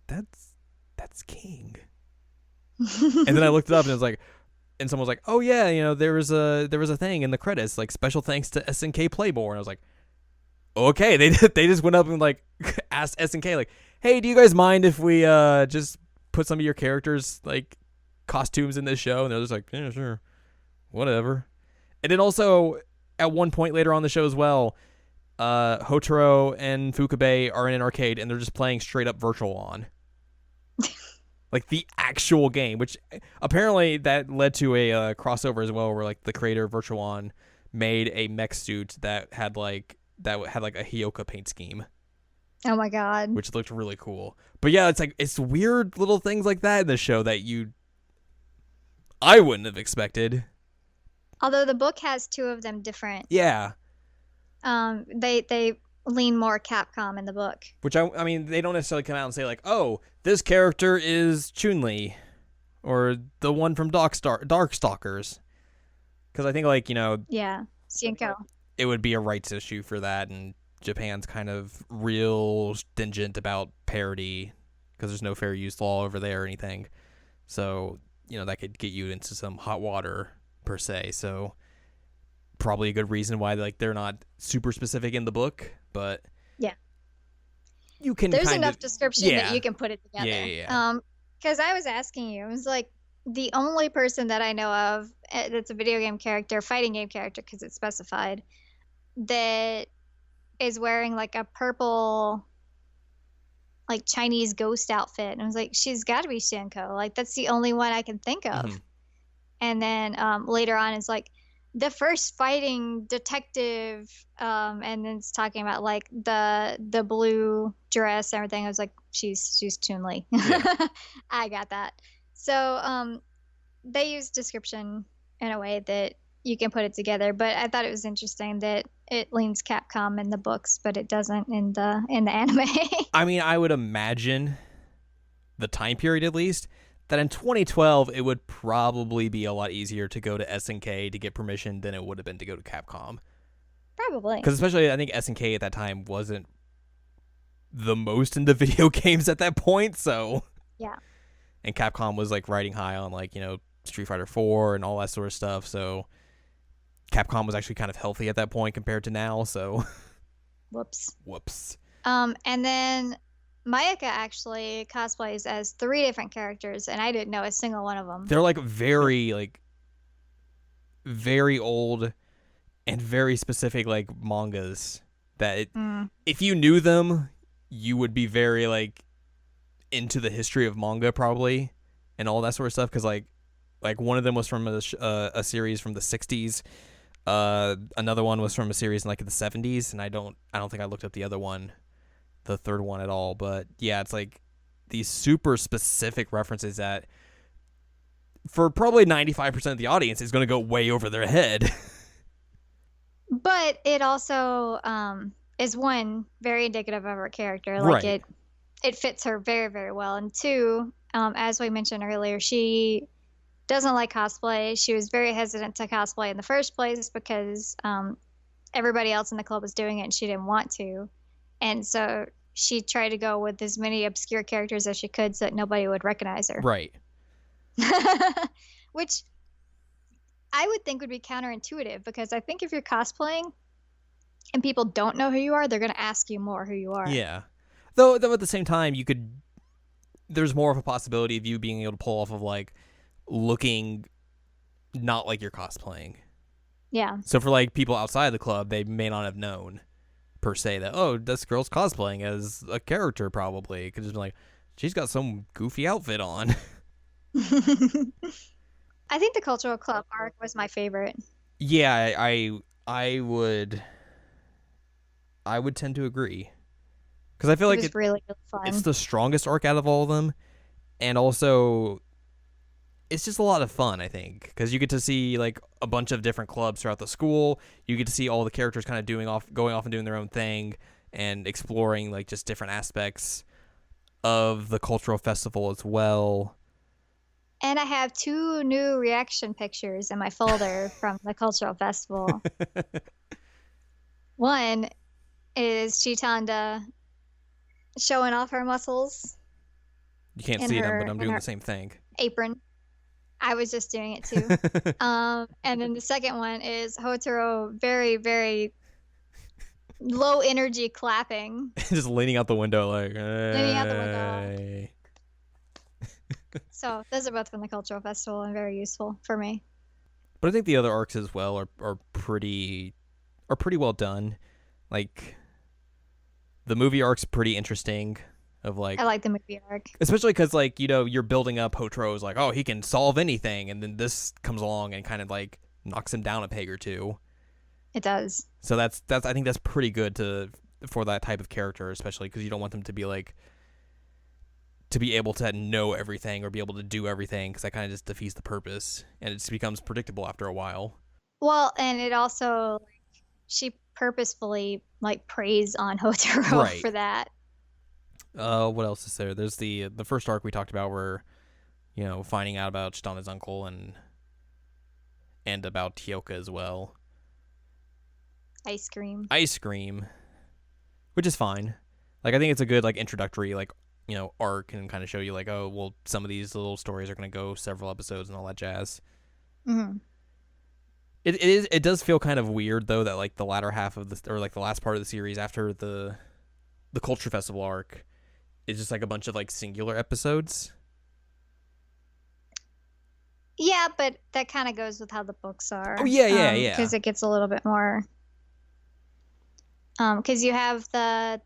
Speaker 1: that's King. And then I looked it up and it was like, and someone was like, oh yeah, there was a thing in the credits like special thanks to SNK Playmore, and I was like, okay, they just went up and like asked SNK like, hey, do you guys mind if we just put some of your characters like costumes in this show? And they're just like, yeah, sure, whatever. And then also at one point later on the show as well, Hotaro and Fukabe are in an arcade and they're just playing straight up Virtual On. Like the actual game, which apparently that led to a crossover as well, where like the creator of Virtual On made a mech suit that had like a Hyouka paint scheme,
Speaker 2: Oh my god.
Speaker 1: which looked really cool. But yeah, it's like it's weird little things like that in the show that I wouldn't have expected.
Speaker 2: Although the book has two of them different.
Speaker 1: Yeah,
Speaker 2: They lean more Capcom in the book.
Speaker 1: which I mean they don't necessarily come out and say like, oh, this character is Chun-Li or the one from Darkstalkers, because I think like
Speaker 2: Yeah. Cinco.
Speaker 1: it would be a rights issue for that, and Japan's kind of real stringent about parody because there's no fair use law over there or anything. So, that could get you into some hot water per se. So, probably a good reason why like they're not super specific in the book, but
Speaker 2: Yeah.
Speaker 1: you can
Speaker 2: There's enough description
Speaker 1: yeah.
Speaker 2: that you can put it together.
Speaker 1: Yeah.
Speaker 2: Because I was asking you, it was like the only person that I know of that's a video game character, fighting game character, because it's specified, that is wearing like a purple, like Chinese ghost outfit. And I was like, she's got to be Shinko. Like that's the only one I can think of.
Speaker 1: Mhm.
Speaker 2: And then later on, it's like the first fighting detective, and then it's talking about like the blue dress and everything. I was like, she's Chun-Li.
Speaker 1: Yeah.
Speaker 2: I got that. So they use description in a way that you can put it together. But I thought it was interesting that it leans Capcom in the books, but it doesn't in the anime.
Speaker 1: I mean, I would imagine the time period at least that in 2012 it would probably be a lot easier to go to SNK to get permission than it would have been to go to Capcom.
Speaker 2: Probably.
Speaker 1: Because especially I think SNK at that time wasn't the most into video games at that point, so
Speaker 2: Yeah.
Speaker 1: and Capcom was like riding high on like Street Fighter 4 and all that sort of stuff, so Capcom was actually kind of healthy at that point compared to now, so whoops.
Speaker 2: And then Mayuka actually cosplays as 3 different characters, and I didn't know a single one of them.
Speaker 1: They're like very old and very specific like mangas that if you knew them, you would be very like into the history of manga probably and all that sort of stuff, because like one of them was from a series from the 60s. Another one was from a series in like the 70s, and I don't think I looked up the other one, the third one at all. But yeah, it's like these super specific references that for probably 95% of the audience is going to go way over their head.
Speaker 2: But it also is one very indicative of her character. Like
Speaker 1: Right.
Speaker 2: it fits her very, very well. And 2, as we mentioned earlier, she doesn't like cosplay. She was very hesitant to cosplay in the first place because everybody else in the club was doing it and she didn't want to. And so she tried to go with as many obscure characters as she could so that nobody would recognize her.
Speaker 1: Right.
Speaker 2: Which I would think would be counterintuitive, because I think if you're cosplaying and people don't know who you are, they're going to ask you more who you are.
Speaker 1: Yeah. Though at the same time, there's more of a possibility of you being able to pull off of like looking not like you're cosplaying.
Speaker 2: Yeah.
Speaker 1: So for like people outside the club, they may not have known per se that, oh, this girl's cosplaying as a character probably. It could just be like, she's got some goofy outfit on.
Speaker 2: I think the cultural club arc was my favorite.
Speaker 1: Yeah, I would tend to agree. Because I feel like
Speaker 2: it was really, really fun.
Speaker 1: it's the strongest arc out of all of them. And also, it's just a lot of fun, I think. Because you get to see like a bunch of different clubs throughout the school. You get to see all the characters kind of going off and doing their own thing and exploring like just different aspects of the cultural festival as well.
Speaker 2: And I have 2 new reaction pictures in my folder from the cultural festival. One is Chitanda showing off her muscles.
Speaker 1: You can't
Speaker 2: in
Speaker 1: see them,
Speaker 2: her-
Speaker 1: but I'm
Speaker 2: in
Speaker 1: doing
Speaker 2: her
Speaker 1: the same thing.
Speaker 2: Apron. I was just doing it too. And then the second one is Hotaro very, very low energy clapping,
Speaker 1: Just leaning out the window like,
Speaker 2: leaning out the window.
Speaker 1: "Hey."
Speaker 2: So those are both from the cultural festival and very useful for me.
Speaker 1: But I think the other arcs as well are pretty well done. Like the movie arc's pretty interesting. Of
Speaker 2: I
Speaker 1: like,
Speaker 2: like the movie arc.
Speaker 1: especially because like you're building up Hotaro's like, oh, he can solve anything, and then this comes along and kind of like knocks him down a peg or two.
Speaker 2: It does.
Speaker 1: So that's I think that's pretty good for that type of character, especially because you don't want them to be like to be able to know everything or be able to do everything, because that kind of just defeats the purpose and it just becomes predictable after a while.
Speaker 2: Well, and it also she purposefully like preys on Hotaro
Speaker 1: Right.
Speaker 2: for that.
Speaker 1: What else is there? There's the first arc we talked about where finding out about Chitanda's uncle and about Hyouka as well.
Speaker 2: Ice cream.
Speaker 1: Ice cream, which is fine. Like I think it's a good like introductory like arc and kind of show you like, oh well, some of these little stories are going to go several episodes and all that jazz.
Speaker 2: Mm-hmm.
Speaker 1: It does feel kind of weird though that like the latter half of the or like the last part of the series after the Culture Festival arc is just like a bunch of like singular episodes.
Speaker 2: Yeah, but that kind of goes with how the books are.
Speaker 1: Oh yeah.
Speaker 2: Because it gets a little bit more. Because you have the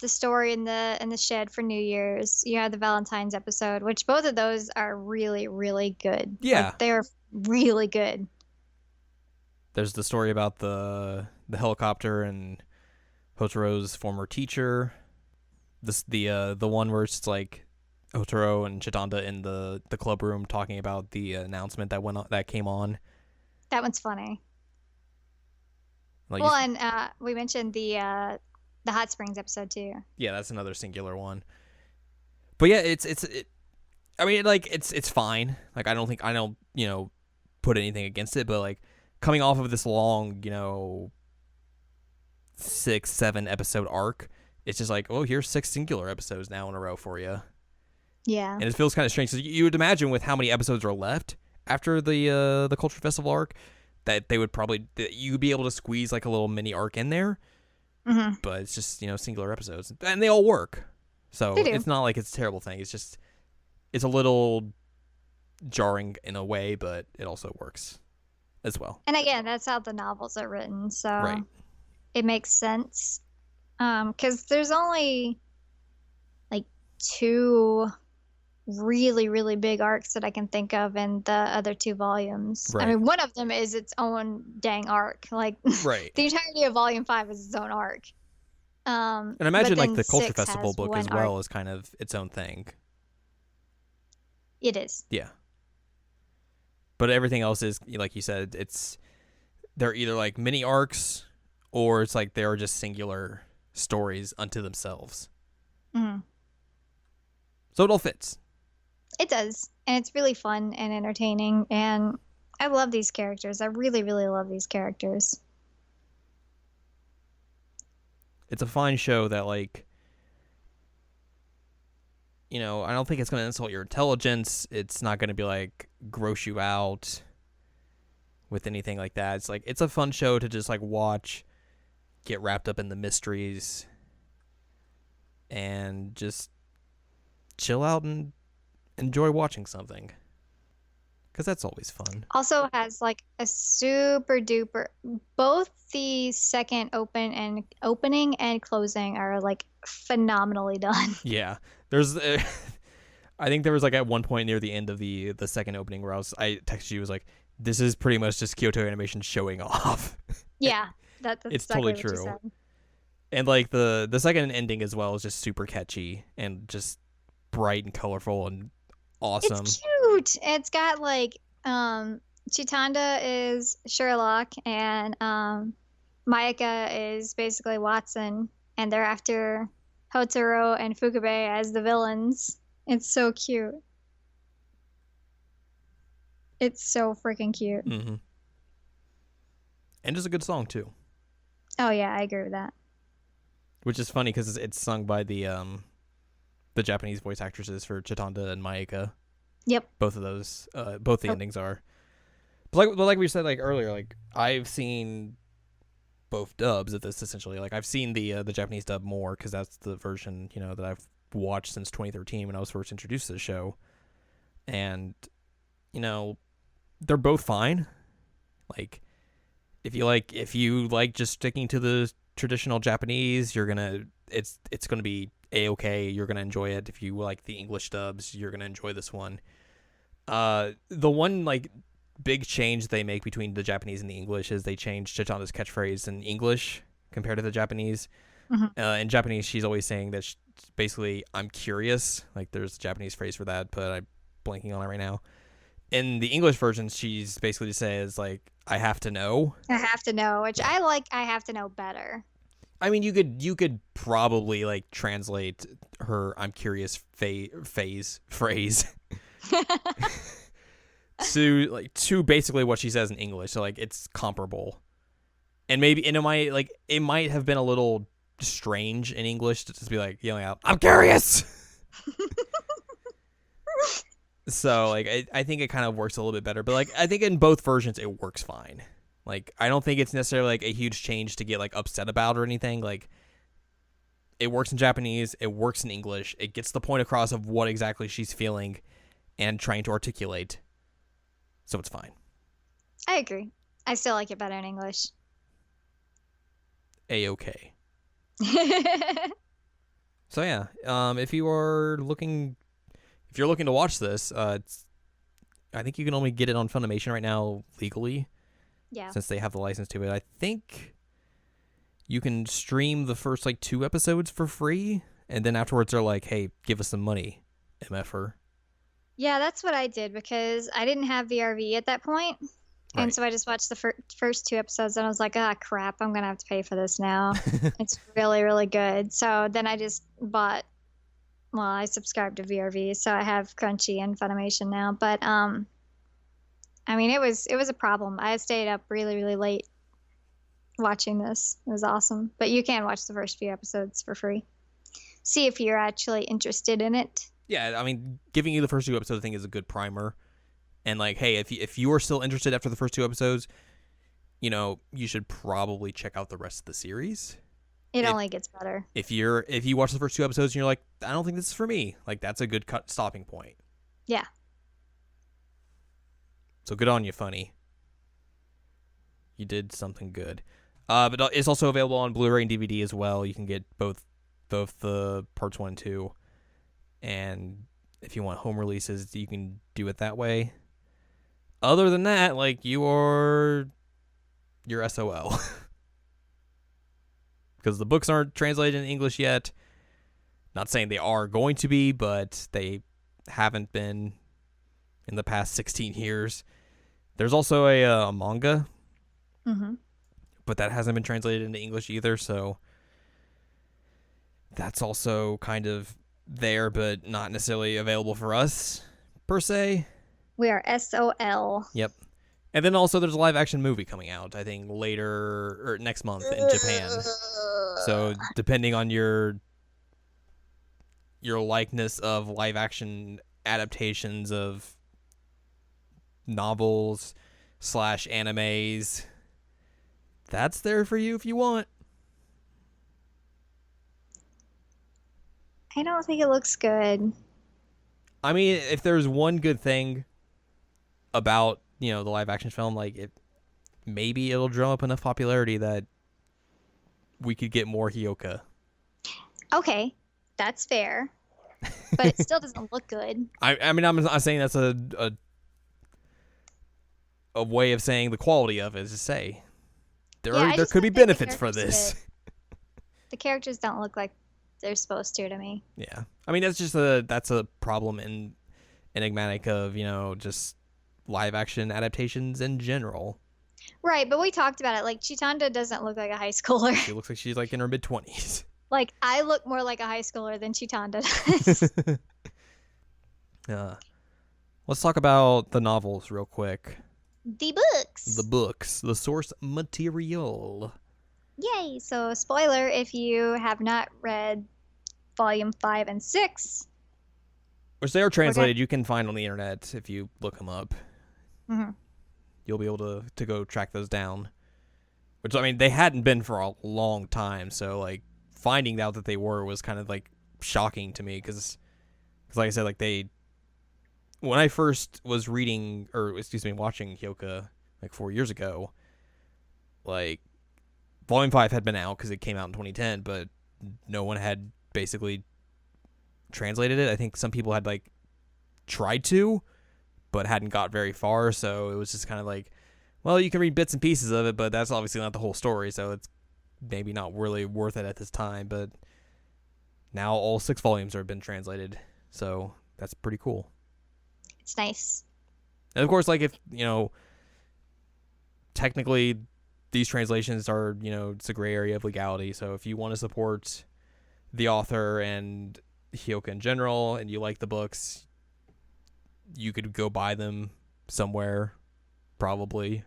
Speaker 2: story in the shed for New Year's. You have the Valentine's episode, which both of those are really, really good.
Speaker 1: Yeah,
Speaker 2: like, they're really good.
Speaker 1: There's the story about the helicopter and Hotaro's former teacher. The one where it's like Hotaro and Chitanda in the club room talking about the announcement that came on.
Speaker 2: That one's funny.
Speaker 1: Like
Speaker 2: well, and we mentioned the Hot Springs episode too.
Speaker 1: Yeah, that's another singular one. But yeah, it's I mean, like it's fine. Like I don't put anything against it, but like coming off of this long 6-7 episode arc, it's just like, oh, here's 6 singular episodes now in a row for you.
Speaker 2: Yeah,
Speaker 1: and it feels kind of strange. So you would imagine with how many episodes are left after the Culture Festival arc, that they would probably you'd be able to squeeze like a little mini arc in there.
Speaker 2: Mm-hmm.
Speaker 1: But it's just singular episodes, and they all work. So it's not like it's a terrible thing. It's just it's a little jarring in a way, but it also works as well.
Speaker 2: And again, that's how the novels are written, so it makes sense. Because there's only like 2 really, really big arcs that I can think of in the other 2 volumes.
Speaker 1: Right.
Speaker 2: I mean, one of them is its own dang arc. Like, the entirety of Volume 5 is its own arc.
Speaker 1: And I imagine like the Culture Festival book as well is kind of its own thing.
Speaker 2: It is.
Speaker 1: Yeah. But everything else is, like you said, they're either like mini arcs or it's like they're just singular stories unto themselves.
Speaker 2: Mm-hmm.
Speaker 1: So it all fits.
Speaker 2: It does. And it's really fun and entertaining. And I love these characters. I really, really love these characters.
Speaker 1: It's a fine show that, like, I don't think it's going to insult your intelligence. It's not going to be, like, gross you out with anything like that. It's, like, it's a fun show to just, like, watch, get wrapped up in the mysteries, and just chill out and enjoy watching something. Because that's always fun.
Speaker 2: Also has like a super duper. Both the second opening and closing are like phenomenally done.
Speaker 1: Yeah, there's. I think there was like at one point near the end of the second opening where I texted you, was like, this is pretty much just Kyoto Animation showing off.
Speaker 2: Yeah, that's
Speaker 1: it's
Speaker 2: exactly
Speaker 1: totally
Speaker 2: what you
Speaker 1: true.
Speaker 2: said.
Speaker 1: And like the second ending as well is just super catchy and just bright and colorful and awesome.
Speaker 2: It's cute. It's got like Chitanda is Sherlock and Mayaka is basically Watson, and they're after Hotaro and Fukabe as the villains. It's so cute. It's so freaking cute.
Speaker 1: Mm-hmm. And it's a good song too.
Speaker 2: Oh yeah, I agree with that.
Speaker 1: Which is funny because it's sung by the Japanese voice actresses for Chitanda and Mayaka.
Speaker 2: Yep.
Speaker 1: Both of those, both the endings are. But like we said like earlier, like I've seen both dubs of this essentially. Like I've seen the Japanese dub more because that's the version that I've watched since 2013 when I was first introduced to the show, and they're both fine. Like if you like just sticking to the traditional Japanese, it's gonna be a-okay. You're gonna enjoy it. If you like the English dubs, you're gonna enjoy this one. The one like big change they make between the Japanese and the English is they change Chitanda's catchphrase in English compared to the Japanese.
Speaker 2: Mm-hmm.
Speaker 1: In Japanese, she's always saying that basically, I'm curious. Like there's a Japanese phrase for that, but I'm blanking on it right now. In the English version, she's basically just says like, I have to know.
Speaker 2: I have to know, which I like. I have to know better.
Speaker 1: I mean, you could probably like translate her "I'm curious" phrase to basically what she says in English. So like it's comparable, and it might have been a little strange in English to just be like yelling out, "I'm curious." So like I think it kind of works a little bit better, but like I think in both versions it works fine. Like I don't think it's necessarily like a huge change to get like upset about or anything. Like it works in Japanese, it works in English, it gets the point across of what exactly she's feeling and trying to articulate. So it's fine.
Speaker 2: I agree. I still like it better in English.
Speaker 1: A-okay. So yeah, if you're looking to watch this, I think you can only get it on Funimation right now legally.
Speaker 2: Yeah.
Speaker 1: Since they have the license to it. I think you can stream the first like 2 episodes for free, and then afterwards they're like, "Hey, give us some money, MFR."
Speaker 2: Yeah, that's what I did because I didn't have VRV at that point. And
Speaker 1: Right.
Speaker 2: so I just watched the first 2 episodes and I was like, ah, crap, I'm going to have to pay for this now. It's really, really good. So then I just I subscribed to VRV, so I have Crunchy and Funimation now. But I mean, it was a problem. I stayed up really, really late watching this. It was awesome. But you can watch the first few episodes for free. See if you're actually interested in it.
Speaker 1: Yeah, I mean, giving you the first 2 episodes I think is a good primer. And like, hey, if you are still interested after the first 2 episodes, you should probably check out the rest of the series.
Speaker 2: It only gets better.
Speaker 1: If you watch the first 2 episodes and you're like, I don't think this is for me, like that's a good stopping point.
Speaker 2: Yeah.
Speaker 1: So good on you, Funny. You did something good. But it's also available on Blu-ray and DVD as well. You can get both the parts 1 and 2. And if you want home releases, you can do it that way. Other than that, like you're SOL. Because the books aren't translated in English yet. Not saying they are going to be, but they haven't been in the past 16 years. There's also a manga, but that hasn't been translated into English either, so that's also kind of there, but not necessarily available for us, per se.
Speaker 2: We are SOL.
Speaker 1: Yep. And then also there's a live-action movie coming out, I think, later or next month in Japan. So depending on your likeness of live-action adaptations of novels / animes, that's there for you if you want.
Speaker 2: I don't think it looks good.
Speaker 1: I mean, if there's one good thing about the live action film, like maybe it'll drum up enough popularity that we could get more Hyouka.
Speaker 2: Okay, that's fair, but it still doesn't look good.
Speaker 1: I mean, I'm saying that's a way of saying the quality of it is to say there could be benefits for this.
Speaker 2: The characters don't look like they're supposed to me.
Speaker 1: Yeah, I mean that's a problem in Enigmatic of just live action adaptations in general.
Speaker 2: Right, but we talked about it. Like Chitanda doesn't look like a high schooler.
Speaker 1: She looks like she's like in her mid-20s.
Speaker 2: Like I look more like a high schooler than Chitanda does.
Speaker 1: Let's talk about the novels real quick.
Speaker 2: The books.
Speaker 1: The source material.
Speaker 2: Yay! So spoiler if you have not read volume 5 and 6.
Speaker 1: Which they are translated. You can find on the internet if you look them up.
Speaker 2: Mm-hmm.
Speaker 1: You'll be able to go track those down. which I mean they hadn't been for a long time. So like finding out that they were was kind of like shocking to me because like I said, like when I first was reading or excuse me watching Hyouka like 4 years ago, like Volume 5 had been out because it came out in 2010, but no one had basically translated it. I think some people had like tried to, but hadn't got very far. So it was just kind of like, well, you can read bits and pieces of it, but that's obviously not the whole story. So it's maybe not really worth it at this time. But now all 6 volumes have been translated. So that's pretty cool.
Speaker 2: It's nice.
Speaker 1: And of course, like if, technically these translations are, it's a gray area of legality. So if you want to support the author and Hyouka in general and you like the books, you could go buy them somewhere, probably.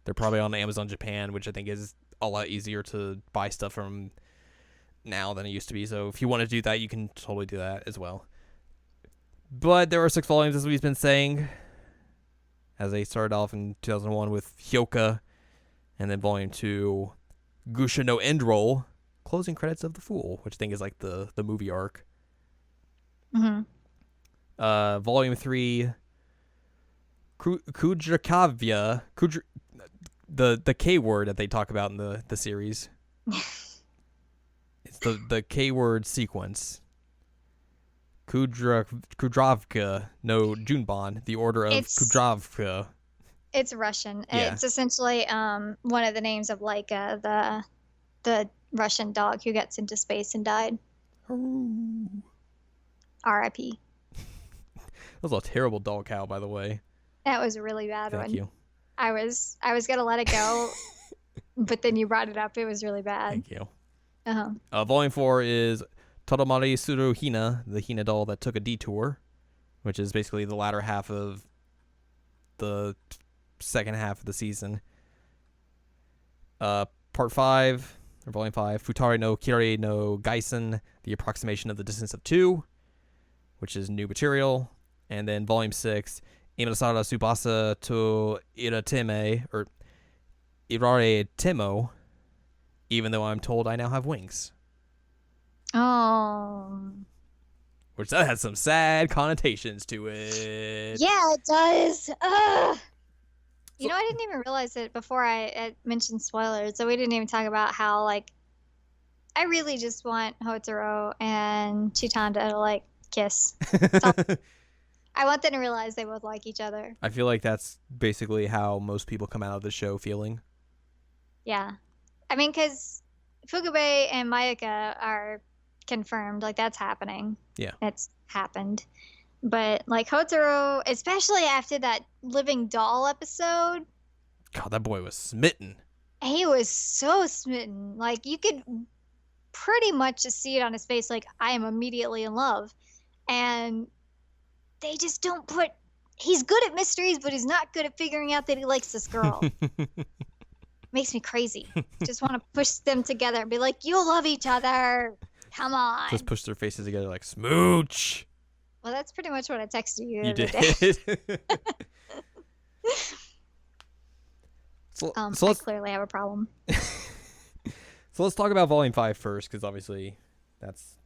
Speaker 1: They're probably on Amazon Japan, which I think is a lot easier to buy stuff from now than it used to be. So if you want to do that, you can totally do that as well. But there are 6 volumes, as we've been saying, as they started off in 2001 with Hyouka, and then Volume 2, Gusha no End Roll, closing credits of The Fool, which I think is like the movie arc.
Speaker 2: Mm-hmm.
Speaker 1: Volume 3, Kudrakavya, the K word that they talk about in the series. It's the K word sequence. Kudravka no Junban, the Order of Kudravka.
Speaker 2: It's Russian.
Speaker 1: Yeah.
Speaker 2: It's essentially one of the names of Laika, the Russian dog who gets into space and died. R.I.P.
Speaker 1: That was a terrible dog cow, by the way.
Speaker 2: That was a really bad one.
Speaker 1: Thank you.
Speaker 2: I was gonna let it go, but then you brought it up. It was really bad.
Speaker 1: Thank you.
Speaker 2: Uh-huh.
Speaker 1: Volume 4 is Todomari Suru Hina, the Hina doll that took a detour, which is basically the latter half of the second half of the season. Part 5, or Volume 5, Futari no Kiri no Gaisen, the approximation of the distance of 2, which is new material. And then Volume 6, Imasara Tsubasa to Irateme, or Irare Temo, even though I'm told I now have wings.
Speaker 2: Oh.
Speaker 1: Which that has some sad connotations to it.
Speaker 2: Yeah, it does. Ugh. You know, I didn't even realize it before I mentioned spoilers. So we didn't even talk about how, like, I really just want Hotaro and Chitanda to, like, kiss. I want them to realize they both like each other.
Speaker 1: I feel like that's basically how most people come out of the show feeling.
Speaker 2: Yeah. I mean, because Fugube and Mayuka are confirmed. Like, that's happening.
Speaker 1: Yeah.
Speaker 2: It's happened. But, like, Hotaro, especially after that Living Doll episode.
Speaker 1: God, that boy was smitten.
Speaker 2: He was so smitten. Like, you could pretty much just see it on his face. Like, I am immediately in love. And they just don't put... He's good at mysteries, but he's not good at figuring out that he likes this girl. Makes me crazy. Just want to push them together and be like, you'll love each other. Come on.
Speaker 1: Just push their faces together like, smooch.
Speaker 2: Well, that's pretty much what I texted you.
Speaker 1: You
Speaker 2: the other
Speaker 1: did.
Speaker 2: day.
Speaker 1: So
Speaker 2: I
Speaker 1: let's
Speaker 2: clearly have a problem.
Speaker 1: So let's talk about Volume 5 first, because obviously that's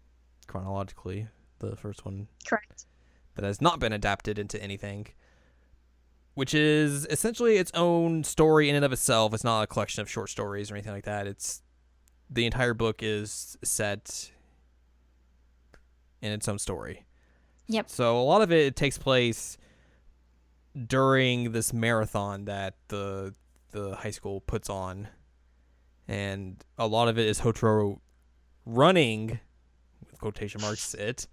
Speaker 1: chronologically the first one
Speaker 2: Correct.
Speaker 1: that has not been adapted into anything, which is essentially its own story in and of itself. It's not a collection of short stories or anything like that. It's the entire book is set in its own story.
Speaker 2: Yep.
Speaker 1: So a lot of it takes place during this marathon that the high school puts on, and a lot of it is Hotaro running, with quotation marks, it,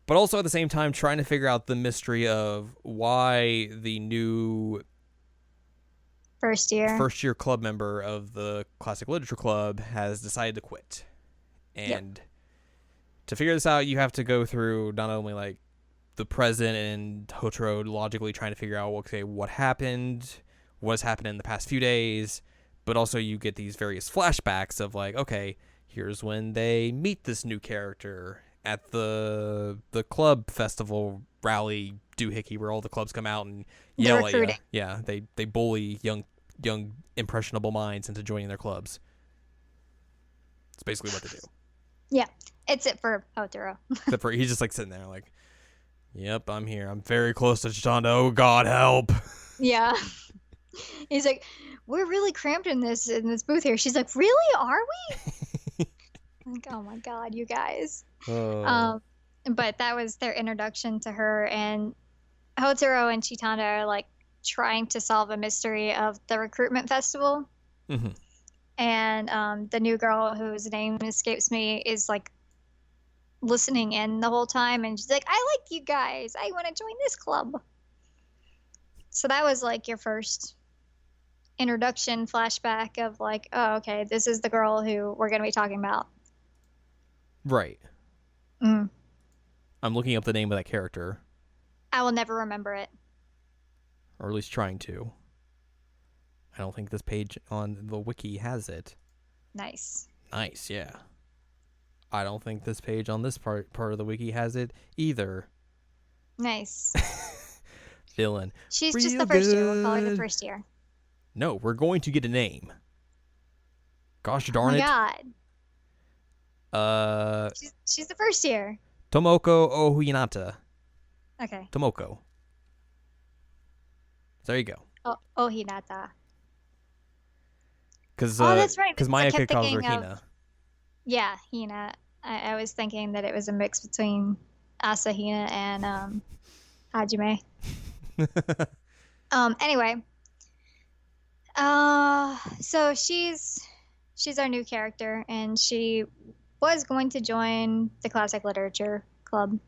Speaker 1: but also at the same time trying to figure out the mystery of why the new
Speaker 2: First year
Speaker 1: club member of the Classic Literature Club has decided to quit. And to figure this out, you have to go through not only like the present and Hotaro logically trying to figure out, okay, what happened, what's happened in the past few days, but also you get these various flashbacks of like, okay, here's when they meet this new character at the club festival rally doohickey where all the clubs come out and
Speaker 2: The
Speaker 1: yell at you.
Speaker 2: recruiting.
Speaker 1: Yeah, they bully young impressionable minds into joining their clubs. It's basically what they do.
Speaker 2: Yeah, it's it for Otaro.
Speaker 1: Except for he's just like sitting there like, yep, I'm here. I'm very close to Chitanda. Oh God, help.
Speaker 2: Yeah. He's like, we're really cramped in this booth here. She's like, really? Are we? Like, oh my God, you guys. But that was their introduction to her, and Hotaro and Chitanda are like trying to solve a mystery of the recruitment festival.
Speaker 1: Mm-hmm.
Speaker 2: And the new girl whose name escapes me is like listening in the whole time, and she's like, I like you guys. I want to join this club. So that was like your first introduction flashback of like, oh, okay, this is the girl who we're going to be talking about.
Speaker 1: Right.
Speaker 2: Mm.
Speaker 1: I'm looking up the name of that character.
Speaker 2: I will never remember it.
Speaker 1: Or at least trying to. I don't think this page on the wiki has it.
Speaker 2: Nice.
Speaker 1: Nice, yeah. I don't think this page on this part of the wiki has it either.
Speaker 2: Nice.
Speaker 1: Villain.
Speaker 2: She's
Speaker 1: Real
Speaker 2: just the first year. We'll call her the
Speaker 1: good.
Speaker 2: first year.
Speaker 1: No, we're going to get a name. Gosh
Speaker 2: Oh
Speaker 1: darn
Speaker 2: my
Speaker 1: it.
Speaker 2: God. She's the first year.
Speaker 1: Tomoko Ohinata.
Speaker 2: Okay.
Speaker 1: Tomoko. There you go.
Speaker 2: Oh, Hinata.
Speaker 1: Because
Speaker 2: that's right.
Speaker 1: Because
Speaker 2: I
Speaker 1: Mayaka
Speaker 2: kept
Speaker 1: calls her
Speaker 2: thinking
Speaker 1: Hina.
Speaker 2: Yeah, Hina. I was thinking that it was a mix between Asahina and Hajime. Anyway. So she's our new character, and she was going to join the classic literature club.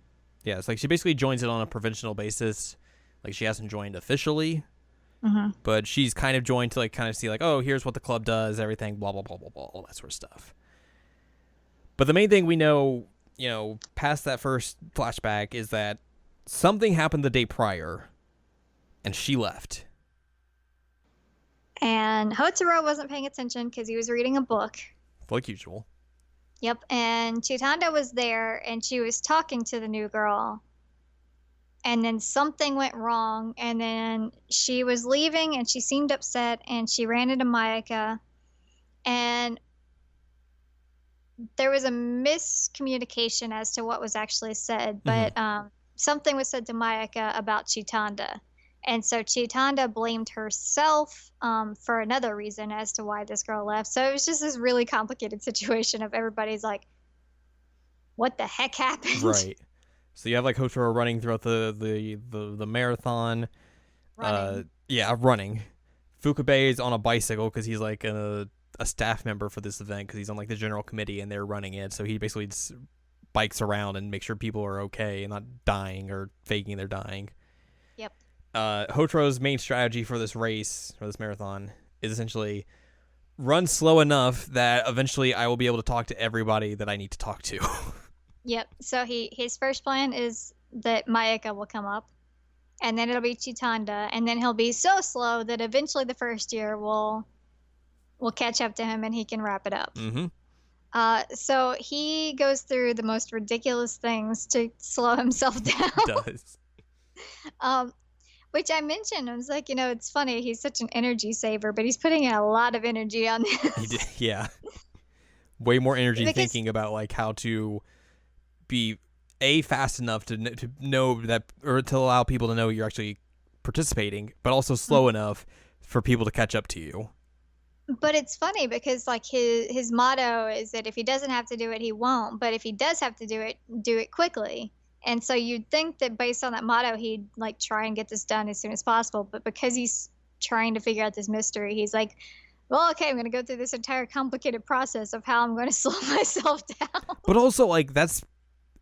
Speaker 1: Yeah, it's like she basically joins it on a provincial basis. Like she hasn't joined officially, but she's kind of joined to like kind of see like, oh, here's what the club does, everything, blah blah blah blah blah, all that sort of stuff. But the main thing we know, past that first flashback is that something happened the day prior, and she left.
Speaker 2: And Hotaro wasn't paying attention because he was reading a book.
Speaker 1: Like usual.
Speaker 2: Yep, and Chitanda was there, and she was talking to the new girl. And then something went wrong, and then she was leaving, and she seemed upset, and she ran into Mayaka. And there was a miscommunication as to what was actually said, but something was said to Mayaka about Chitanda. And so Chitanda blamed herself for another reason as to why this girl left. So it was just this really complicated situation of everybody's like, what the heck happened?
Speaker 1: Right. So you have like Hotaro running throughout the marathon.
Speaker 2: Running.
Speaker 1: Running. Fukabe is on a bicycle because he's like a staff member for this event because he's on like the general committee and they're running it. So he basically just bikes around and makes sure people are okay and not dying or faking they're dying.
Speaker 2: Yep.
Speaker 1: Hotaro's main strategy for this race, or this marathon, is essentially run slow enough that eventually I will be able to talk to everybody that I need to talk to.
Speaker 2: Yep. So his first plan is that Mayaka will come up, and then it'll be Chitanda, and then he'll be so slow that eventually the first year will catch up to him and he can wrap it up. So he goes through the most ridiculous things to slow himself down.
Speaker 1: He does.
Speaker 2: Which I mentioned, I was like, it's funny. He's such an energy saver, but he's putting in a lot of energy on this.
Speaker 1: He did, yeah. Way more energy thinking about like how to be fast enough to know that, or to allow people to know you're actually participating, but also slow enough for people to catch up to you.
Speaker 2: But it's funny because like his motto is that if he doesn't have to do it, he won't. But if he does have to do it quickly. And so you'd think that based on that motto, he'd like try and get this done as soon as possible. But because he's trying to figure out this mystery, he's like, well, okay, I'm going to go through this entire complicated process of how I'm going to slow myself down.
Speaker 1: But also like that's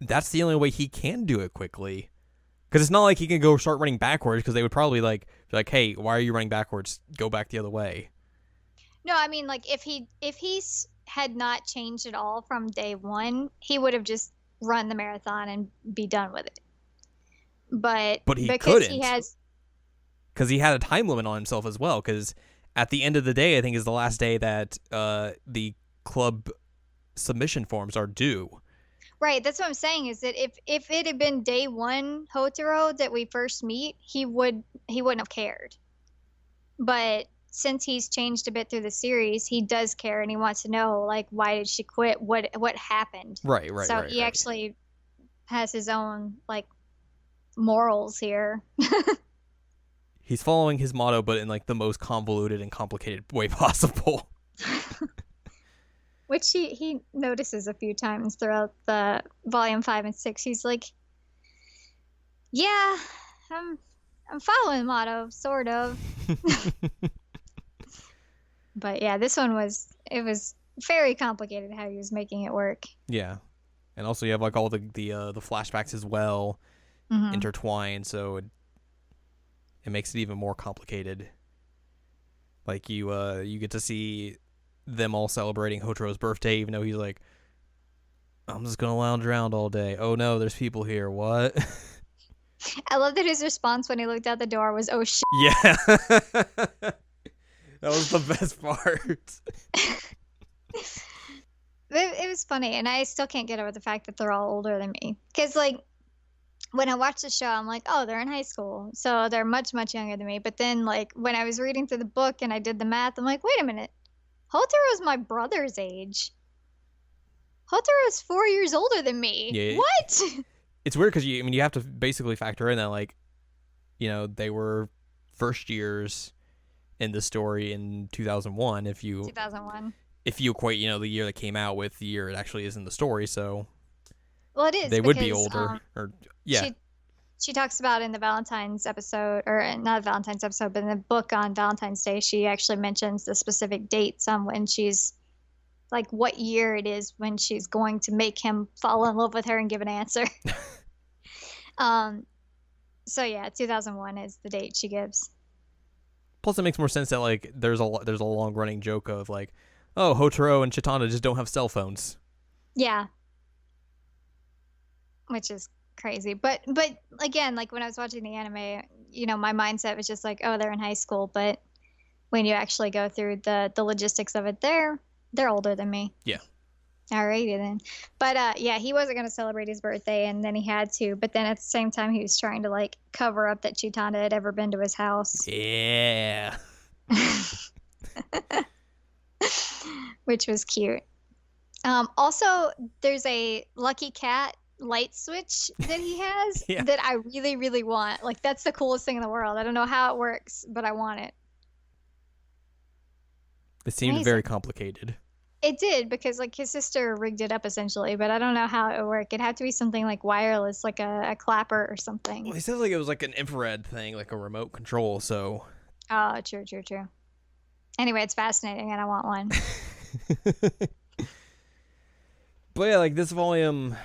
Speaker 1: the only way he can do it quickly. Because it's not like he can go start running backwards because they would probably be like, hey, why are you running backwards? Go back the other way.
Speaker 2: No, I mean, like if he had not changed at all from day one, he would have just run the marathon and be done with it. But
Speaker 1: he
Speaker 2: because
Speaker 1: couldn't. Because he had a time limit on himself as well. Because at the end of the day, I think is the last day that the club submission forms are due.
Speaker 2: Right, that's what I'm saying is that if it had been day one Hotaro that we first meet, he wouldn't have cared. But since he's changed a bit through the series, he does care and he wants to know like why did she quit? What happened?
Speaker 1: Right,
Speaker 2: So he
Speaker 1: right.
Speaker 2: actually has his own like morals here.
Speaker 1: He's following his motto, but in like the most convoluted and complicated way possible.
Speaker 2: Which he notices a few times throughout the volume 5 and 6. He's like, yeah, I'm following motto, sort of. But yeah, this one was very complicated how he was making it work.
Speaker 1: Yeah, and also you have like all the flashbacks as well intertwined, so it makes it even more complicated. Like you get to see them all celebrating Hotaro's birthday, even though he's like, I'm just gonna lounge around all day. Oh no, there's people here. What?
Speaker 2: I love that his response when he looked out the door was, "Oh shit."
Speaker 1: Yeah. That was the best part.
Speaker 2: It was funny, and I still can't get over the fact that they're all older than me. Because, like, when I watch the show, I'm like, oh, they're in high school. So they're much, much younger than me. But then, like, when I was reading through the book and I did the math, I'm like, wait a minute. Hotaro's my brother's age. Hotaro's 4 years older than me.
Speaker 1: Yeah.
Speaker 2: What?
Speaker 1: It's weird because you have to basically factor in that, like, they were first years in the story in 2001 if you
Speaker 2: 2001.
Speaker 1: If you equate the year that came out with the year it actually is in the story, so
Speaker 2: well, it is
Speaker 1: they
Speaker 2: because,
Speaker 1: would be older. Or yeah,
Speaker 2: she talks about in the Valentine's episode, or not Valentine's episode, but in the book on Valentine's Day, she actually mentions the specific dates on when she's like what year it is when she's going to make him fall in love with her and give an answer. So yeah, 2001 is the date she gives.
Speaker 1: Plus, it makes more sense that like there's a long running joke of like, oh, Hotaro and Chitana just don't have cell phones.
Speaker 2: Yeah, which is crazy. But again, like when I was watching the anime, my mindset was just like, oh, they're in high school. But when you actually go through the logistics of it, they're older than me.
Speaker 1: Yeah.
Speaker 2: Alrighty then. But yeah, he wasn't going to celebrate his birthday, and then he had to. But then at the same time, he was trying to like cover up that Chitana had ever been to his house.
Speaker 1: Yeah.
Speaker 2: Which was cute. Also, there's a Lucky Cat light switch that he has
Speaker 1: yeah.
Speaker 2: that I really, really want. Like, that's the coolest thing in the world. I don't know how it works, but I want it.
Speaker 1: It seemed very complicated.
Speaker 2: It did, because like his sister rigged it up essentially, but I don't know how it would work. It'd have to be something like wireless, like a clapper or something.
Speaker 1: Well, he says like it was like an infrared thing, like a remote control, so.
Speaker 2: Oh, true. Anyway, it's fascinating and I want one.
Speaker 1: But yeah, like this volume,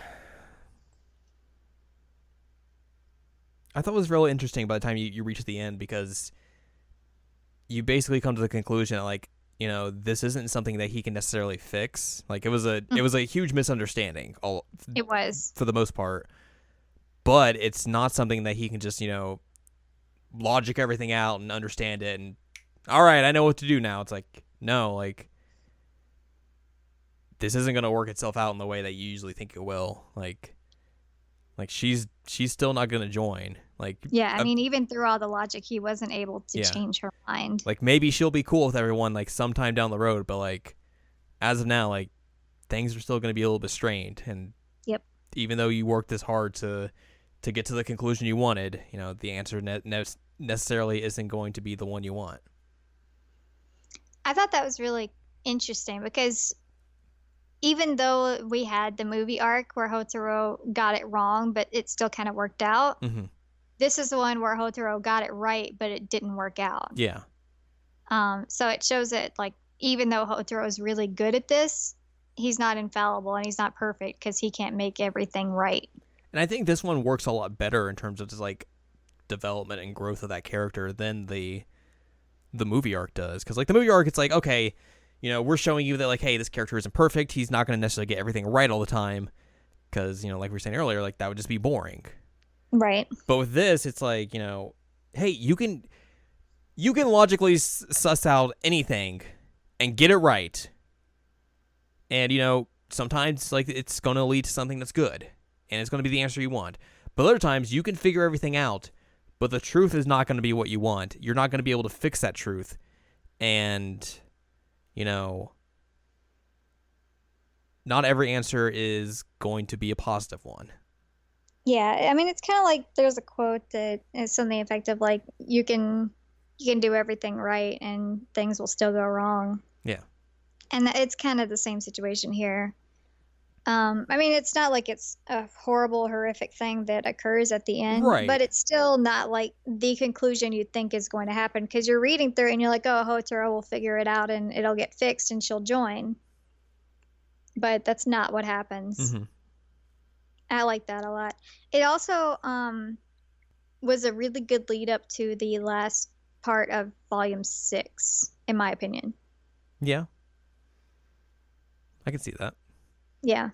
Speaker 1: I thought was really interesting by the time you reach the end, because you basically come to the conclusion that like, this isn't something that he can necessarily fix. Like it was a huge misunderstanding.
Speaker 2: It was,
Speaker 1: for the most part, but it's not something that he can just logic everything out and understand it and all right, I know what to do now. It's like no, like this isn't gonna work itself out in the way that you usually think it will. Like she's still not gonna join. Like
Speaker 2: yeah, I mean, even through all the logic, he wasn't able to change her mind.
Speaker 1: Like maybe she'll be cool with everyone like sometime down the road, but like as of now, like things are still gonna be a little bit strained. And
Speaker 2: yep,
Speaker 1: even though you worked this hard to get to the conclusion you wanted, the answer necessarily isn't going to be the one you want.
Speaker 2: I thought that was really interesting because even though we had the movie arc where Hotaro got it wrong, but it still kind of worked out.
Speaker 1: Mm-hmm.
Speaker 2: This is the one where Hotaro got it right, but it didn't work out.
Speaker 1: Yeah.
Speaker 2: So it shows that, like, even though Hotaro is really good at this, he's not infallible and he's not perfect because he can't make everything right.
Speaker 1: And I think this one works a lot better in terms of just, like, development and growth of that character than the movie arc does. Because, like, the movie arc, it's like, okay, we're showing you that, like, hey, this character isn't perfect. He's not going to necessarily get everything right all the time. Because, like we were saying earlier, like, that would just be boring.
Speaker 2: Right.
Speaker 1: But with this, it's like, hey, you can logically suss out anything and get it right. And, sometimes like it's going to lead to something that's good and it's going to be the answer you want. But other times you can figure everything out, but the truth is not going to be what you want. You're not going to be able to fix that truth. And, you know, not every answer is going to be a positive one.
Speaker 2: Yeah, I mean, it's kind of like there's a quote that is something effective like you can do everything right and things will still go wrong.
Speaker 1: Yeah.
Speaker 2: And it's kind of the same situation here. I mean, it's not like it's a horrible, horrific thing that occurs at the end,
Speaker 1: Right.
Speaker 2: but it's still not like the conclusion you think is going to happen because you're reading through and you're like, oh, Hotaro will figure it out and it'll get fixed and she'll join. But that's not what happens.
Speaker 1: Mm-hmm.
Speaker 2: I like that a lot. It also was a really good lead up to the last part of volume 6, in my opinion.
Speaker 1: Yeah. I can see that.
Speaker 2: Yeah.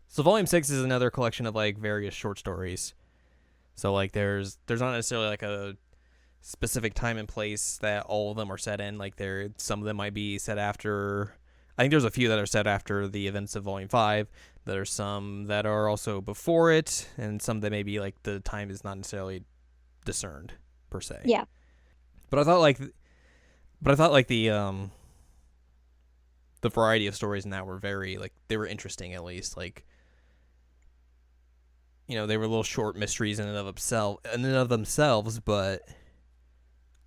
Speaker 1: So volume 6 is another collection of like various short stories. So like there's not necessarily like a specific time and place that all of them are set in. Like some of them might be set after, I think there's a few that are set after the events of volume 5. There are some that are also before it, and some that maybe like the time is not necessarily discerned per se.
Speaker 2: Yeah.
Speaker 1: But I thought like the variety of stories in that were very like they were interesting, at least. Like, you know, they were little short mysteries in and of themselves, but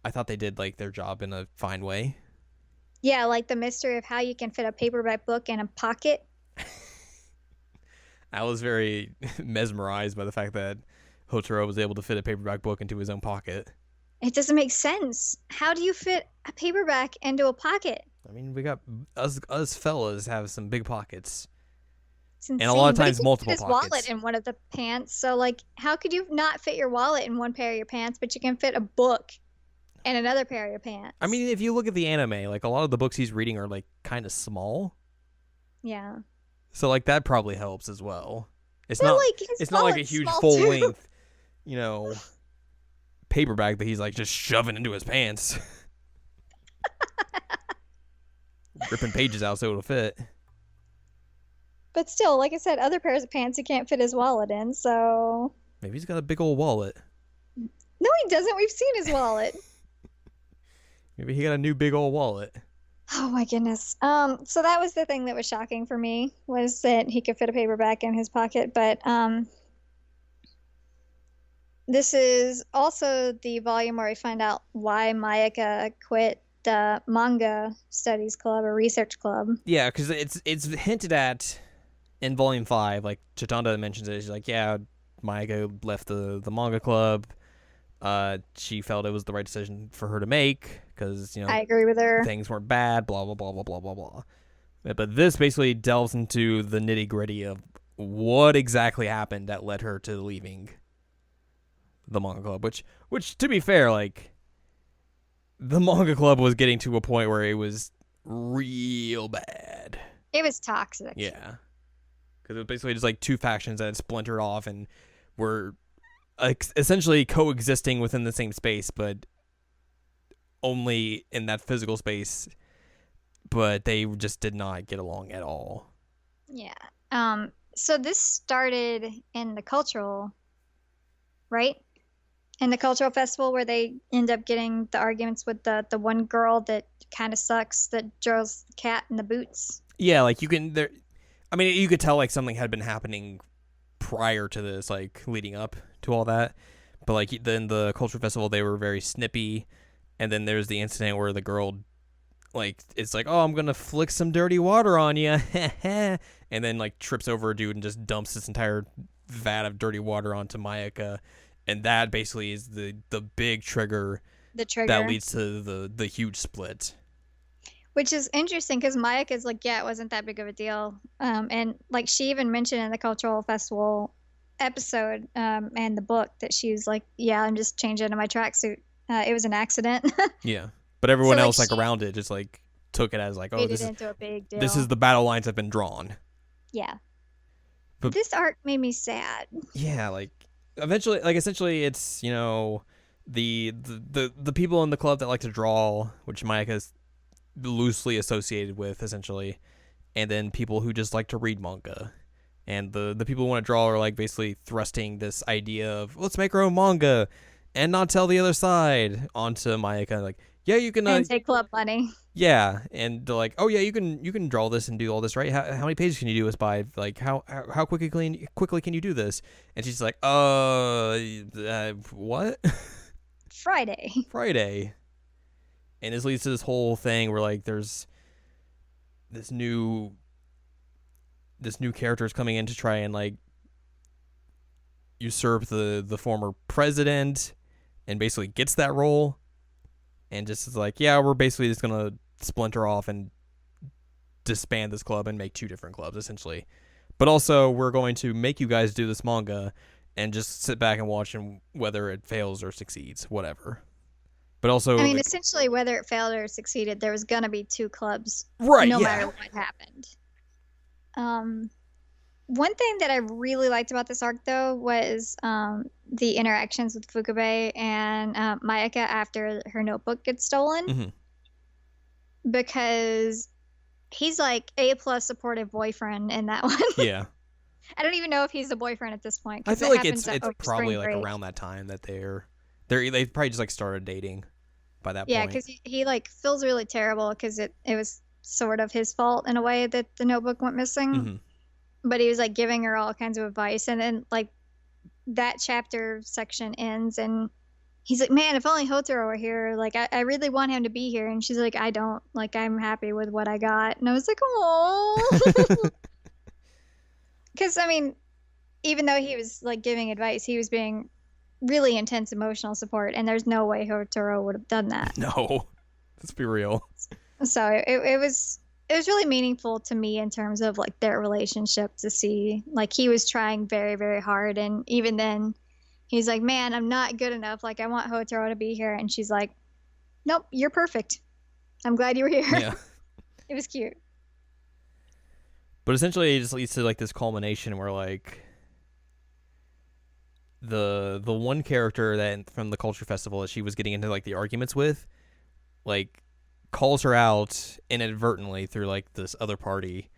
Speaker 1: I thought they did like their job in a fine way.
Speaker 2: Yeah, like the mystery of how you can fit a paperback book in a pocket.
Speaker 1: I was very mesmerized by the fact that Hotaro was able to fit a paperback book into his own pocket.
Speaker 2: It doesn't make sense. How do you fit a paperback into a pocket?
Speaker 1: I mean, we got us fellas have some big pockets.
Speaker 2: It's insane.
Speaker 1: And a lot of
Speaker 2: But he
Speaker 1: times
Speaker 2: could
Speaker 1: multiple
Speaker 2: fit his
Speaker 1: pockets.
Speaker 2: wallet in one of the pants. So, like, how could you not fit your wallet in one pair of your pants, but you can fit a book in another pair of your pants?
Speaker 1: I mean, if you look at the anime, like a lot of the books he's reading are like kind of small.
Speaker 2: Yeah.
Speaker 1: So like that probably helps as well. It's
Speaker 2: But,
Speaker 1: not
Speaker 2: like, his
Speaker 1: it's not like a
Speaker 2: wallet's
Speaker 1: huge
Speaker 2: small,
Speaker 1: full
Speaker 2: too.
Speaker 1: length, you know, paperback that he's like just shoving into his pants. Ripping pages out so it'll fit.
Speaker 2: But still, like I said, other pairs of pants he can't fit his wallet in, so...
Speaker 1: Maybe he's got a big old wallet.
Speaker 2: No, he doesn't. We've seen his wallet.
Speaker 1: Maybe he got a new big old wallet.
Speaker 2: Oh my goodness. So that was the thing that was shocking for me, was that he could fit a paperback in his pocket, but this is also the volume where we find out why Mayaka quit the manga studies club or research club.
Speaker 1: Yeah, because it's hinted at in volume 5. Like Chitanda mentions it. She's like, yeah, Mayaka left the manga club. She felt it was the right decision for her to make because, you know,
Speaker 2: I agree with her.
Speaker 1: things weren't bad, blah, blah, blah, blah, blah, blah, blah. But this basically delves into the nitty gritty of what exactly happened that led her to leaving the manga club, which to be fair, like, the manga club was getting to a point where it was real bad.
Speaker 2: It was toxic.
Speaker 1: Yeah. Because it was basically just like two factions that had splintered off and were essentially coexisting within the same space, but only in that physical space. But they just did not get along at all.
Speaker 2: Yeah. So this started in the cultural, right? In the cultural festival where they end up getting the arguments with the one girl that kind of sucks that draws the cat in the boots.
Speaker 1: Yeah, like you can there. I mean, you could tell like something had been happening prior to this, like leading up to all that. But like then the cultural festival, they were very snippy, and then there's the incident where the girl, like, it's like, oh, I'm gonna flick some dirty water on you, and then like trips over a dude and just dumps this entire vat of dirty water onto Mayaka, and that basically is the big trigger.
Speaker 2: The trigger
Speaker 1: that leads to the huge split.
Speaker 2: Which is interesting because Mayaka's like, yeah, it wasn't that big of a deal. And like she even mentioned in the cultural festival episode and the book that she was like, yeah, I'm just changing into my tracksuit. It was an accident.
Speaker 1: Yeah. But everyone
Speaker 2: So, like,
Speaker 1: else like
Speaker 2: she
Speaker 1: around it just like took it as like, oh,
Speaker 2: made
Speaker 1: this
Speaker 2: it
Speaker 1: is
Speaker 2: into a big deal.
Speaker 1: this is the battle lines have been drawn.
Speaker 2: Yeah.
Speaker 1: But-
Speaker 2: This arc made me sad.
Speaker 1: Yeah, like eventually, like essentially, it's, you know, the people in the club that like to draw, which Mayaka's loosely associated with, essentially, and then people who just like to read manga. And the people who want to draw are like basically thrusting this idea of let's make our own manga and not tell the other side onto Mayaka. Like, yeah, you can
Speaker 2: And take club money.
Speaker 1: yeah, and they're like, oh yeah, you can draw this and do all this, right? How many pages can you do this by? Like, how quickly can you do this? And she's like, what?
Speaker 2: Friday.
Speaker 1: Friday. And this leads to this whole thing where like there's this new character is coming in to try and like usurp the former president, and basically gets that role, and just is like, yeah, we're basically just gonna splinter off and disband this club and make two different clubs essentially. But also we're going to make you guys do this manga and just sit back and watch, and whether it fails or succeeds, whatever. But also,
Speaker 2: I mean, essentially, whether it failed or succeeded, there was gonna be two clubs,
Speaker 1: right?
Speaker 2: no
Speaker 1: Yeah.
Speaker 2: matter what happened. One thing that I really liked about this arc, though, was the interactions with Fukube and Mayaka after her notebook gets stolen,
Speaker 1: Mm-hmm.
Speaker 2: because he's like A+ supportive boyfriend in that one.
Speaker 1: Yeah.
Speaker 2: I don't even know if he's the boyfriend at this point.
Speaker 1: I
Speaker 2: 'cause
Speaker 1: feel
Speaker 2: it
Speaker 1: like
Speaker 2: happens
Speaker 1: it's
Speaker 2: over
Speaker 1: probably
Speaker 2: spring
Speaker 1: like
Speaker 2: break.
Speaker 1: around that time that they probably just like started dating by that
Speaker 2: Yeah,
Speaker 1: point.
Speaker 2: because he like feels really terrible because it was sort of his fault in a way that the notebook went missing.
Speaker 1: Mm-hmm.
Speaker 2: But he was like giving her all kinds of advice, and then like that chapter section ends, and he's like, man, if only Hotaro were here, like I really want him to be here. And she's like, I don't, like, I'm happy with what I got. And I was like, oh. Because I mean, even though he was like giving advice, he was being really intense emotional support, and there's no way Hotaro would have done that.
Speaker 1: No, let's be real.
Speaker 2: So it was really meaningful to me in terms of like their relationship, to see like he was trying very, very hard, and even then he's like, man, I'm not good enough, like I want Hotaro to be here. And she's like, nope, you're perfect, I'm glad you were here.
Speaker 1: Yeah.
Speaker 2: It was cute.
Speaker 1: But essentially it just leads to like this culmination where like the one character that from the culture festival that she was getting into like the arguments with, like, calls her out inadvertently through like this other party,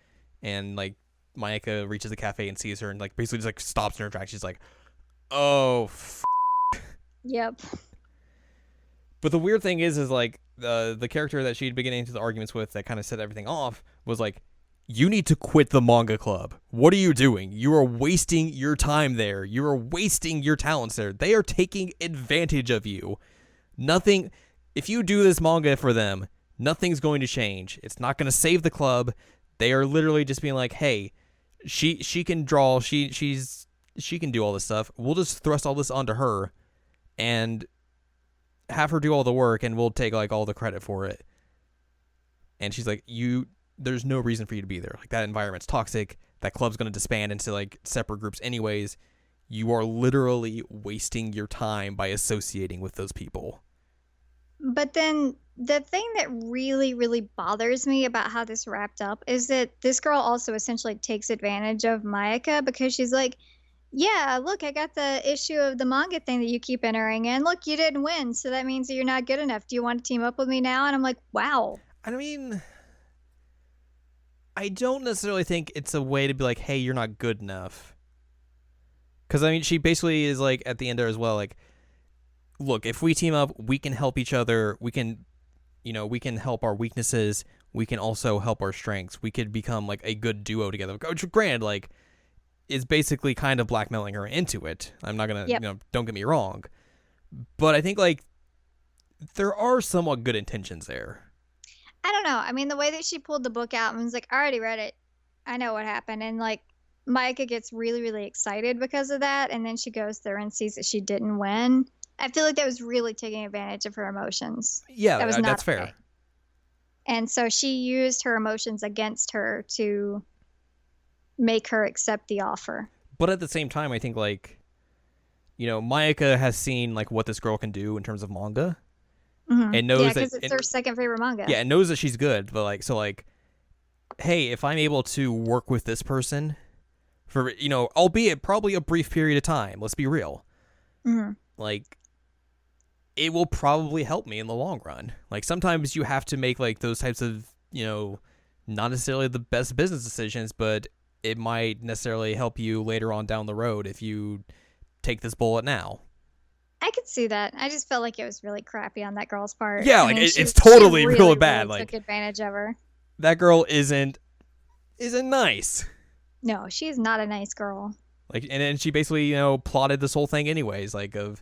Speaker 1: and like Mayaka reaches the cafe and sees her and like basically just like stops in her tracks. She's like, oh
Speaker 2: Yep.
Speaker 1: But the weird thing is like the character that she'd been getting into the arguments with that kind of set everything off was like, you need to quit the manga club. What are you doing? You are wasting your time there. You are wasting your talents there. They are taking advantage of you. Nothing. If you do this manga for them, nothing's going to change. It's not going to save the club. They are literally just being like, hey, she can draw. She can do all this stuff. We'll just thrust all this onto her and have her do all the work, and we'll take like all the credit for it. And she's like, there's no reason for you to be there. Like, that environment's toxic. That club's going to disband into like separate groups anyways. You are literally wasting your time by associating with those people.
Speaker 2: But then the thing that really, really bothers me about how this wrapped up is that this girl also essentially takes advantage of Mayaka, because she's like, yeah, look, I got the issue of the manga thing that you keep entering, and look, you didn't win, so that means that you're not good enough. Do you want to team up with me now? And I'm like, wow.
Speaker 1: I mean, I don't necessarily think it's a way to be like, hey, you're not good enough. Because, I mean, she basically is like, at the end there as well, like, look, if we team up, we can help each other. We can help our weaknesses. We can also help our strengths. We could become like a good duo together. Which, granted, like, is basically kind of blackmailing her into it. I'm not going to, don't get me wrong. But I think, like, there are somewhat good intentions there.
Speaker 2: I don't know. I mean, the way that she pulled the book out and was like, I already read it. I know what happened. And, like, Micah gets really, really excited because of that. And then she goes through and sees that she didn't win. I feel like that was really taking advantage of her emotions.
Speaker 1: Yeah,
Speaker 2: that was not
Speaker 1: that's fair.
Speaker 2: And so she used her emotions against her to make her accept the offer.
Speaker 1: But at the same time, I think, like, Mayaka has seen, like, what this girl can do in terms of manga.
Speaker 2: Mm-hmm.
Speaker 1: And knows
Speaker 2: because it's her second favorite manga.
Speaker 1: Yeah, and knows that she's good. But, like, so, like, hey, if I'm able to work with this person for, albeit probably a brief period of time, let's be real.
Speaker 2: Mm-hmm.
Speaker 1: Like, it will probably help me in the long run. Like, sometimes you have to make, like, those types of, not necessarily the best business decisions, but it might necessarily help you later on down the road if you take this bullet now.
Speaker 2: I could see that. I just felt like it was really crappy on that girl's part.
Speaker 1: Yeah,
Speaker 2: I
Speaker 1: like
Speaker 2: mean,
Speaker 1: it's
Speaker 2: she
Speaker 1: totally
Speaker 2: really,
Speaker 1: real bad.
Speaker 2: really
Speaker 1: Like,
Speaker 2: took advantage of her.
Speaker 1: that girl isn't nice.
Speaker 2: No, she is not a nice girl.
Speaker 1: Like, and then she basically, plotted this whole thing anyways, like of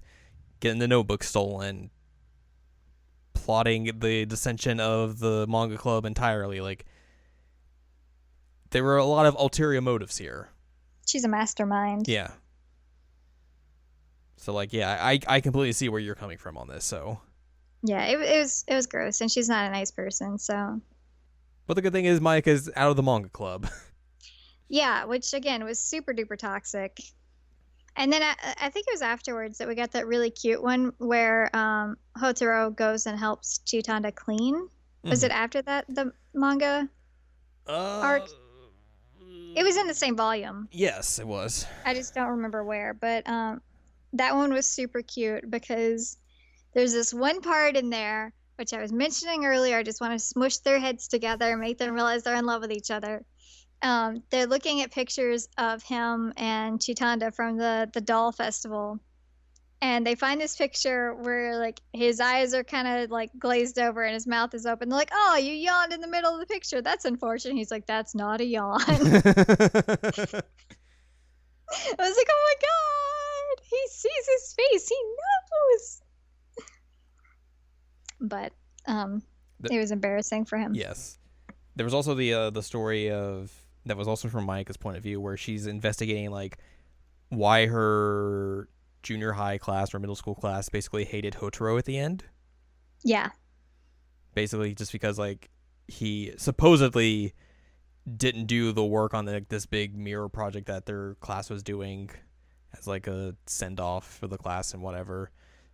Speaker 1: getting the notebook stolen, plotting the dissension of the manga club entirely. Like, there were a lot of ulterior motives here.
Speaker 2: She's a mastermind.
Speaker 1: Yeah. So, like, yeah, I completely see where you're coming from on this. So,
Speaker 2: Yeah, it was gross, and she's not a nice person. So,
Speaker 1: but the good thing is Mayaka's out of the manga club.
Speaker 2: yeah, which again was super duper toxic. And then I think it was afterwards that we got that really cute one where Hotaro goes and helps Chitanda clean. Was it after that the manga arc? It was in the same volume.
Speaker 1: Yes, it was.
Speaker 2: I just don't remember where, but that one was super cute because there's this one part in there which I was mentioning earlier. I just want to smush their heads together and make them realize they're in love with each other. They're looking at pictures of him and Chitanda from the doll festival, and they find this picture where like his eyes are kind of like glazed over and his mouth is open. They're like, "Oh, you yawned in the middle of the picture. That's unfortunate." He's like, "That's not a yawn." I was like, "Oh my god, he sees his face. He knows." But it was embarrassing for him.
Speaker 1: Yes. There was also the story of that was also from Mayaka's point of view, where she's investigating like why her junior high class or middle school class basically hated Hotaro at the end.
Speaker 2: Yeah.
Speaker 1: Basically, just because like he supposedly didn't do the work on this big mirror project that their class was doing as like a send off for the class and whatever.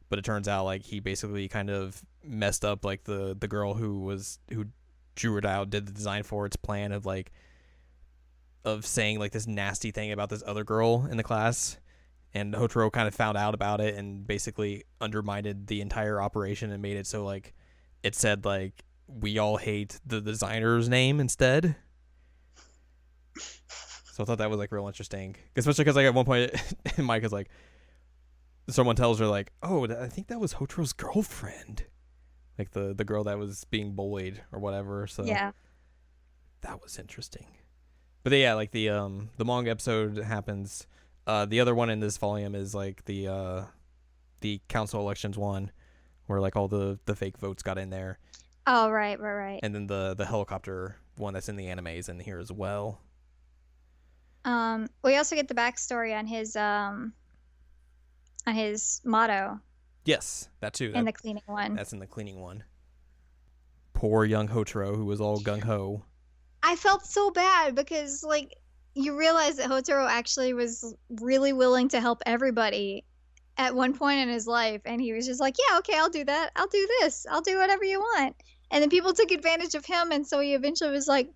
Speaker 1: But it turns out like he basically kind of messed up like the girl who drew it out, did the design for its plan of saying like this nasty thing about this other girl in the class, and Hotaro kind of found out about it and basically undermined the entire operation and made it so like it said like we all hate the designer's name instead. So I thought that was like real interesting, especially because like at one point Mike is like, someone tells her like, "Oh, I think that was Hotaro's girlfriend," like the girl that was being bullied or whatever. So
Speaker 2: yeah,
Speaker 1: that was interesting. But yeah, like the manga episode happens. The other one in this volume is like the council elections one, where like all the fake votes got in there.
Speaker 2: Oh right.
Speaker 1: And then the helicopter one that's in the anime is in here as well.
Speaker 2: We also get the backstory on his motto.
Speaker 1: Yes, that too.
Speaker 2: In the cleaning one.
Speaker 1: That's in the cleaning one. Poor young Hotaro, who was all gung ho.
Speaker 2: I felt so bad because, like, you realize that Hotaro actually was really willing to help everybody at one point in his life, and he was just like, "Yeah, okay, I'll do that. I'll do this. I'll do whatever you want." And then people took advantage of him, and so he eventually was like,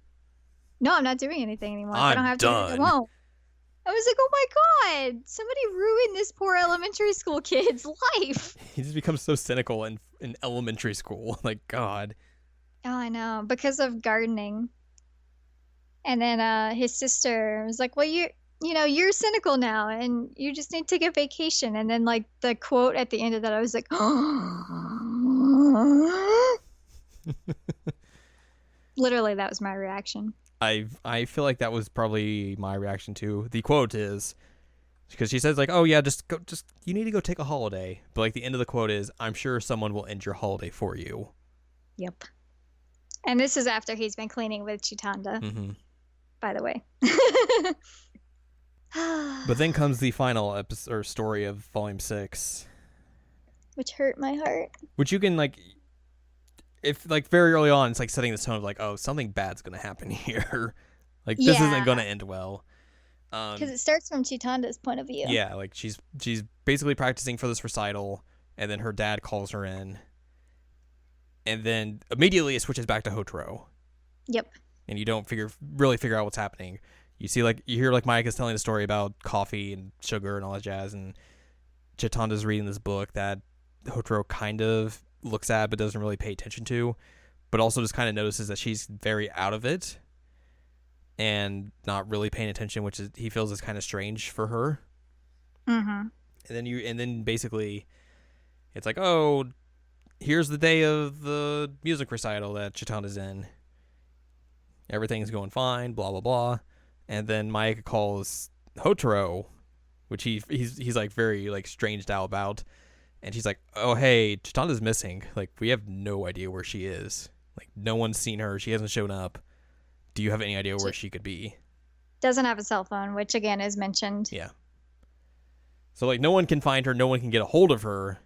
Speaker 2: "No, I'm not doing anything anymore. I don't have
Speaker 1: done.
Speaker 2: to. I won't." I was like, "Oh my god! Somebody ruined this poor elementary school kid's life."
Speaker 1: He just becomes so cynical in elementary school. Like, God.
Speaker 2: Oh, I know, because of gardening. And then his sister was like, "Well, you're cynical now, and you just need to take a vacation." And then like the quote at the end of that, I was like, literally, that was my reaction.
Speaker 1: I feel like that was probably my reaction too. The quote is because she says like, "Oh yeah, just you need to go take a holiday." But like the end of the quote is, "I'm sure someone will end your holiday for you."
Speaker 2: Yep. And this is after he's been cleaning with Chitanda.
Speaker 1: Mm-hmm.
Speaker 2: By the way.
Speaker 1: But then comes the final episode or story of volume 6,
Speaker 2: which hurt my heart.
Speaker 1: Which you can like, if like very early on, it's like setting this tone of like, oh, something bad's gonna happen here. Like this isn't gonna end well.
Speaker 2: Because it starts from Chitanda's point of view.
Speaker 1: Yeah, like she's basically practicing for this recital, and then her dad calls her in, and then immediately it switches back to Hotaro.
Speaker 2: Yep.
Speaker 1: And you don't really figure out what's happening. You hear like Mike is telling a story about coffee and sugar and all that jazz, and Chitanda's reading this book that Hotaro kind of looks at but doesn't really pay attention to, but also just kind of notices that she's very out of it. and not really paying attention, which is he feels is kind of strange for her.
Speaker 2: Mm-hmm.
Speaker 1: And then basically it's like, oh, here's the day of the music recital that Chitanda's in. Everything's going fine, blah blah blah. And then Mayaka calls Hotaro, which he's like very like stranged out about. And she's like, oh hey, Chitanda's missing. Like, we have no idea where she is. Like, no one's seen her. She hasn't shown up. Do you have any idea where she could be?
Speaker 2: Doesn't have a cell phone, which again is mentioned.
Speaker 1: Yeah. So like, no one can find her. No one can get a hold of her.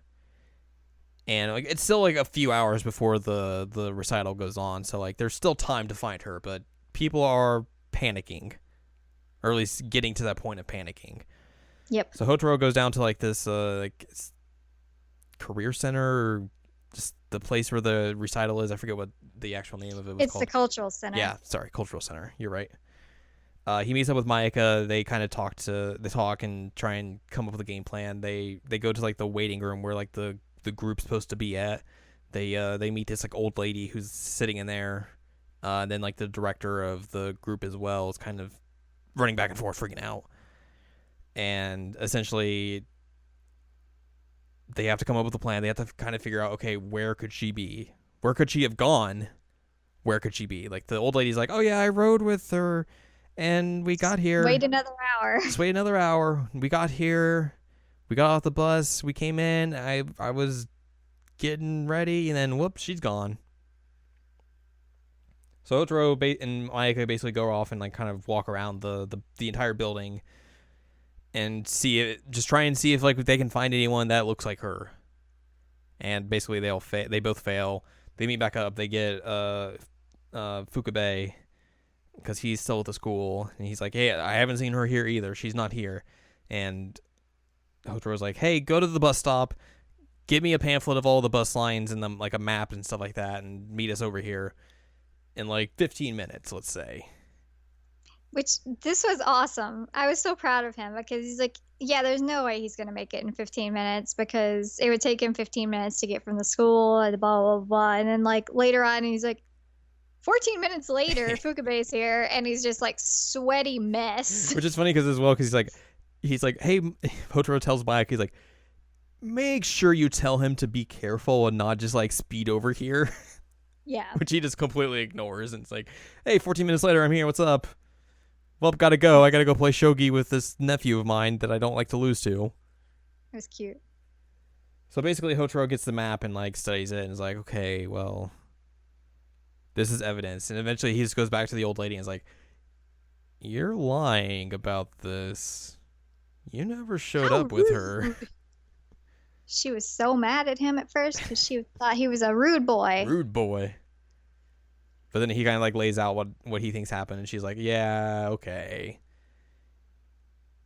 Speaker 1: And like, it's still like a few hours before the recital goes on. So like, there's still time to find her. But people are panicking, or at least getting to that point of panicking.
Speaker 2: Yep.
Speaker 1: So Hotaro goes down to like this like career center, or just the place where the recital is. I forget what the actual name of it was
Speaker 2: It's
Speaker 1: called.
Speaker 2: the cultural center.
Speaker 1: Yeah, sorry, cultural center. You're right. He meets up with Mayaka. They kind of talk and try and come up with a game plan. They go to like the waiting room where like the group's supposed to be at. They meet this like old lady who's sitting in there. And then like the director of the group as well is kind of running back and forth, freaking out. And essentially, they have to come up with a plan. They have to kind of figure out, okay, where could she be? Where could she have gone? Where could she be? Like, the old lady's like, oh yeah, I rode with her, and we got here.
Speaker 2: Wait another hour.
Speaker 1: Just wait another hour. We got here. We got off the bus. We came in. I was getting ready, and then whoops, she's gone. So Otaro and Mayaka basically go off and like kind of walk around the entire building and see it, just try and see if like they can find anyone that looks like her. And basically they both fail. They meet back up. They get Fukabe, because he's still at the school, and he's like, hey, I haven't seen her here either. She's not here. And Hotaro's like, hey, go to the bus stop, give me a pamphlet of all the bus lines and like a map and stuff like that, and meet us over here in like 15 minutes, let's say.
Speaker 2: Which, this was awesome. I was so proud of him, because he's like, yeah, there's no way he's going to make it in 15 minutes, because it would take him 15 minutes to get from the school and blah, blah, blah. And then like later on, he's like, 14 minutes later, Fukabe's here, and he's just like sweaty mess.
Speaker 1: Which is funny because he's like, hey, Hotaro tells Mayaka, he's like, make sure you tell him to be careful and not just like speed over here.
Speaker 2: Yeah.
Speaker 1: Which he just completely ignores, and it's like, hey, 14 minutes later, I'm here, what's up? Well, gotta go. I gotta go play shogi with this nephew of mine that I don't like to lose to.
Speaker 2: It was cute.
Speaker 1: So basically, Hotaro gets the map and like studies it and is like, okay, well, this is evidence. And eventually he just goes back to the old lady and is like, you're lying about this. You never showed up with her.
Speaker 2: She was so mad at him at first because she thought he was a rude boy.
Speaker 1: Rude boy. But then he kind of like lays out what he thinks happened, and she's like, yeah, okay.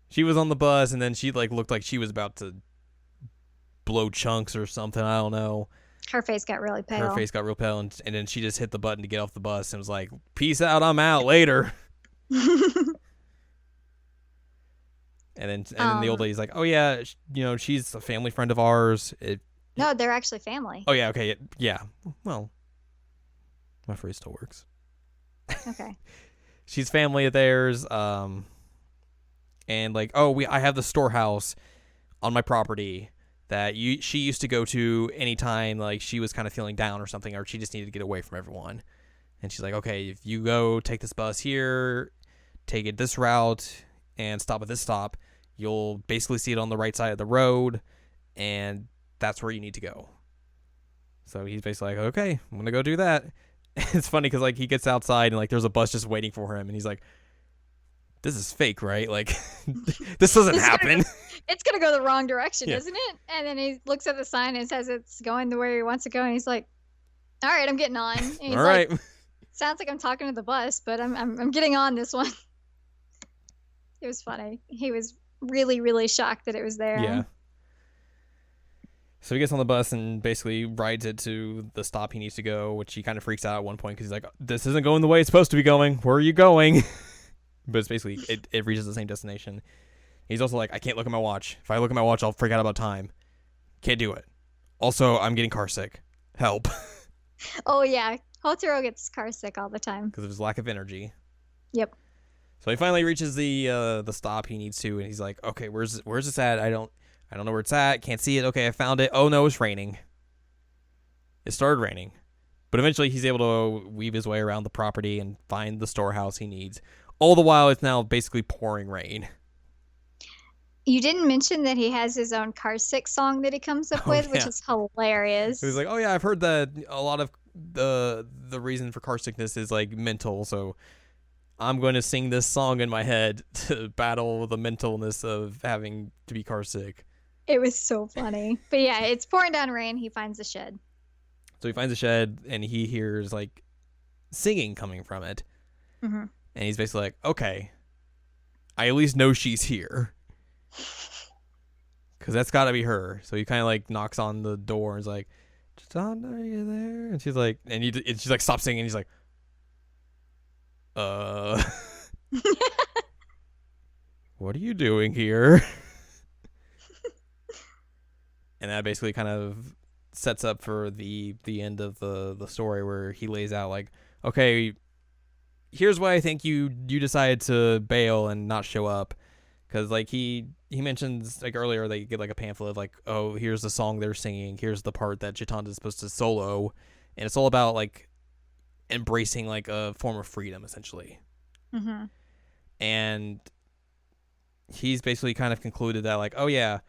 Speaker 1: She was on the bus, and then she like looked like she was about to blow chunks or something. I don't know.
Speaker 2: Her face got really pale.
Speaker 1: Her face got real pale, and then she just hit the button to get off the bus and was like, peace out, I'm out, later. And then the old lady's like, oh yeah, she's a family friend of ours.
Speaker 2: No, they're actually family.
Speaker 1: Oh yeah, okay, yeah. Well, my phrase still works.
Speaker 2: Okay.
Speaker 1: She's family of theirs, and like, I have the storehouse on my property that she used to go to anytime like she was kind of feeling down or something, or she just needed to get away from everyone. And she's like, okay, if you go take this bus here, take it this route, and stop at this stop, you'll basically see it on the right side of the road, and that's where you need to go. So he's basically like, okay, I'm gonna go do that. It's funny because like he gets outside and like there's a bus just waiting for him, and he's like, this is fake, right? Like, this doesn't happen.
Speaker 2: It's gonna go the wrong direction,
Speaker 1: Yeah.
Speaker 2: isn't it? And then he looks at the sign and says it's going the way he wants to go, and he's like, all right, I'm getting on. And he's
Speaker 1: All right.
Speaker 2: like, sounds like I'm talking to the bus, but I'm getting on this one. It was funny. He was really, really shocked that it was there.
Speaker 1: Yeah. So he gets on the bus and basically rides it to the stop he needs to go, which he kind of freaks out at one point because he's like, this isn't going the way it's supposed to be going. Where are you going? But it's basically, it reaches the same destination. He's also like, I can't look at my watch. If I look at my watch, I'll freak out about time. Can't do it. Also, I'm getting car sick. Help.
Speaker 2: Oh, yeah. Hotaro gets car sick all the time.
Speaker 1: Because of his lack of energy.
Speaker 2: Yep.
Speaker 1: So he finally reaches the stop he needs to, and he's like, "Okay, where's this at? I don't know where it's at. Can't see it. Okay, I found it. Oh no, it's raining. It started raining." But eventually he's able to weave his way around the property and find the storehouse he needs. All the while it's now basically pouring rain.
Speaker 2: You didn't mention that he has his own car sick song that he comes up with, which is hilarious.
Speaker 1: He was like, "Oh yeah, I've heard that a lot of the reason for car sickness is like mental, so I'm going to sing this song in my head to battle the mentalness of having to be car sick."
Speaker 2: It was so funny. But yeah, it's pouring down rain. He finds a shed.
Speaker 1: So he finds a shed and he hears like singing coming from it.
Speaker 2: Mm-hmm.
Speaker 1: And he's basically like, "Okay, I at least know she's here. Because that's got to be her." So he kind of like knocks on the door and is like, "John, are you there?" And she's like, and she's like, "Stop singing." And he's like, "What are you doing here?" And that basically kind of sets up for the end of the story, where he lays out like, "Okay, here's why I think you decided to bail and not show up." Because like he mentions like earlier that you get like a pamphlet of like, "Oh, here's the song they're singing. Here's the part that Chitanda is supposed to solo," and it's all about like embracing like a form of freedom essentially.
Speaker 2: Mm-hmm.
Speaker 1: And he's basically kind of concluded that like, "Oh yeah,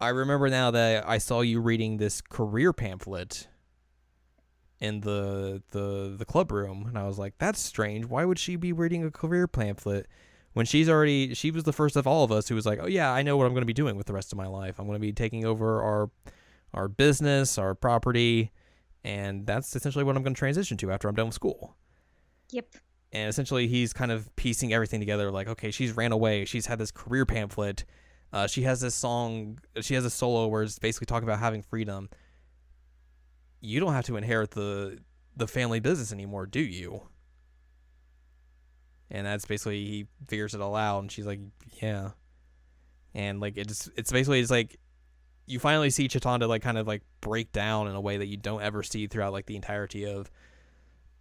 Speaker 1: I remember now that I saw you reading this career pamphlet in the club room," and I was like, "That's strange. Why would she be reading a career pamphlet when she was the first of all of us who was like, oh yeah, I know what I'm going to be doing with the rest of my life. I'm going to be taking over our business, our property, and that's essentially what I'm going to transition to after I'm done with school."
Speaker 2: Yep.
Speaker 1: And essentially he's kind of piecing everything together like, okay, she's ran away, she's had this career pamphlet, she has this song, she has a solo where it's basically talking about having freedom. You don't have to inherit the family business anymore, do you? And that's basically, he figures it all out, and she's like, "Yeah." And like it's basically, it's like you finally see Chitanda like kind of like break down in a way that you don't ever see throughout like the entirety of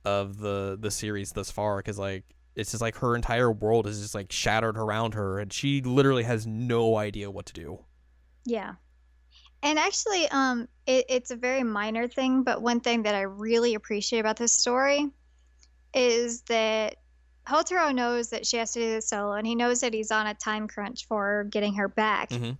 Speaker 1: the series thus far, because like it's just like her entire world is just like shattered around her, and she literally has no idea what to do.
Speaker 2: Yeah. And actually, it's a very minor thing, but one thing that I really appreciate about this story is that Hotaro knows that she has to do this solo, and he knows that he's on a time crunch for getting her back.
Speaker 1: Mm-hmm.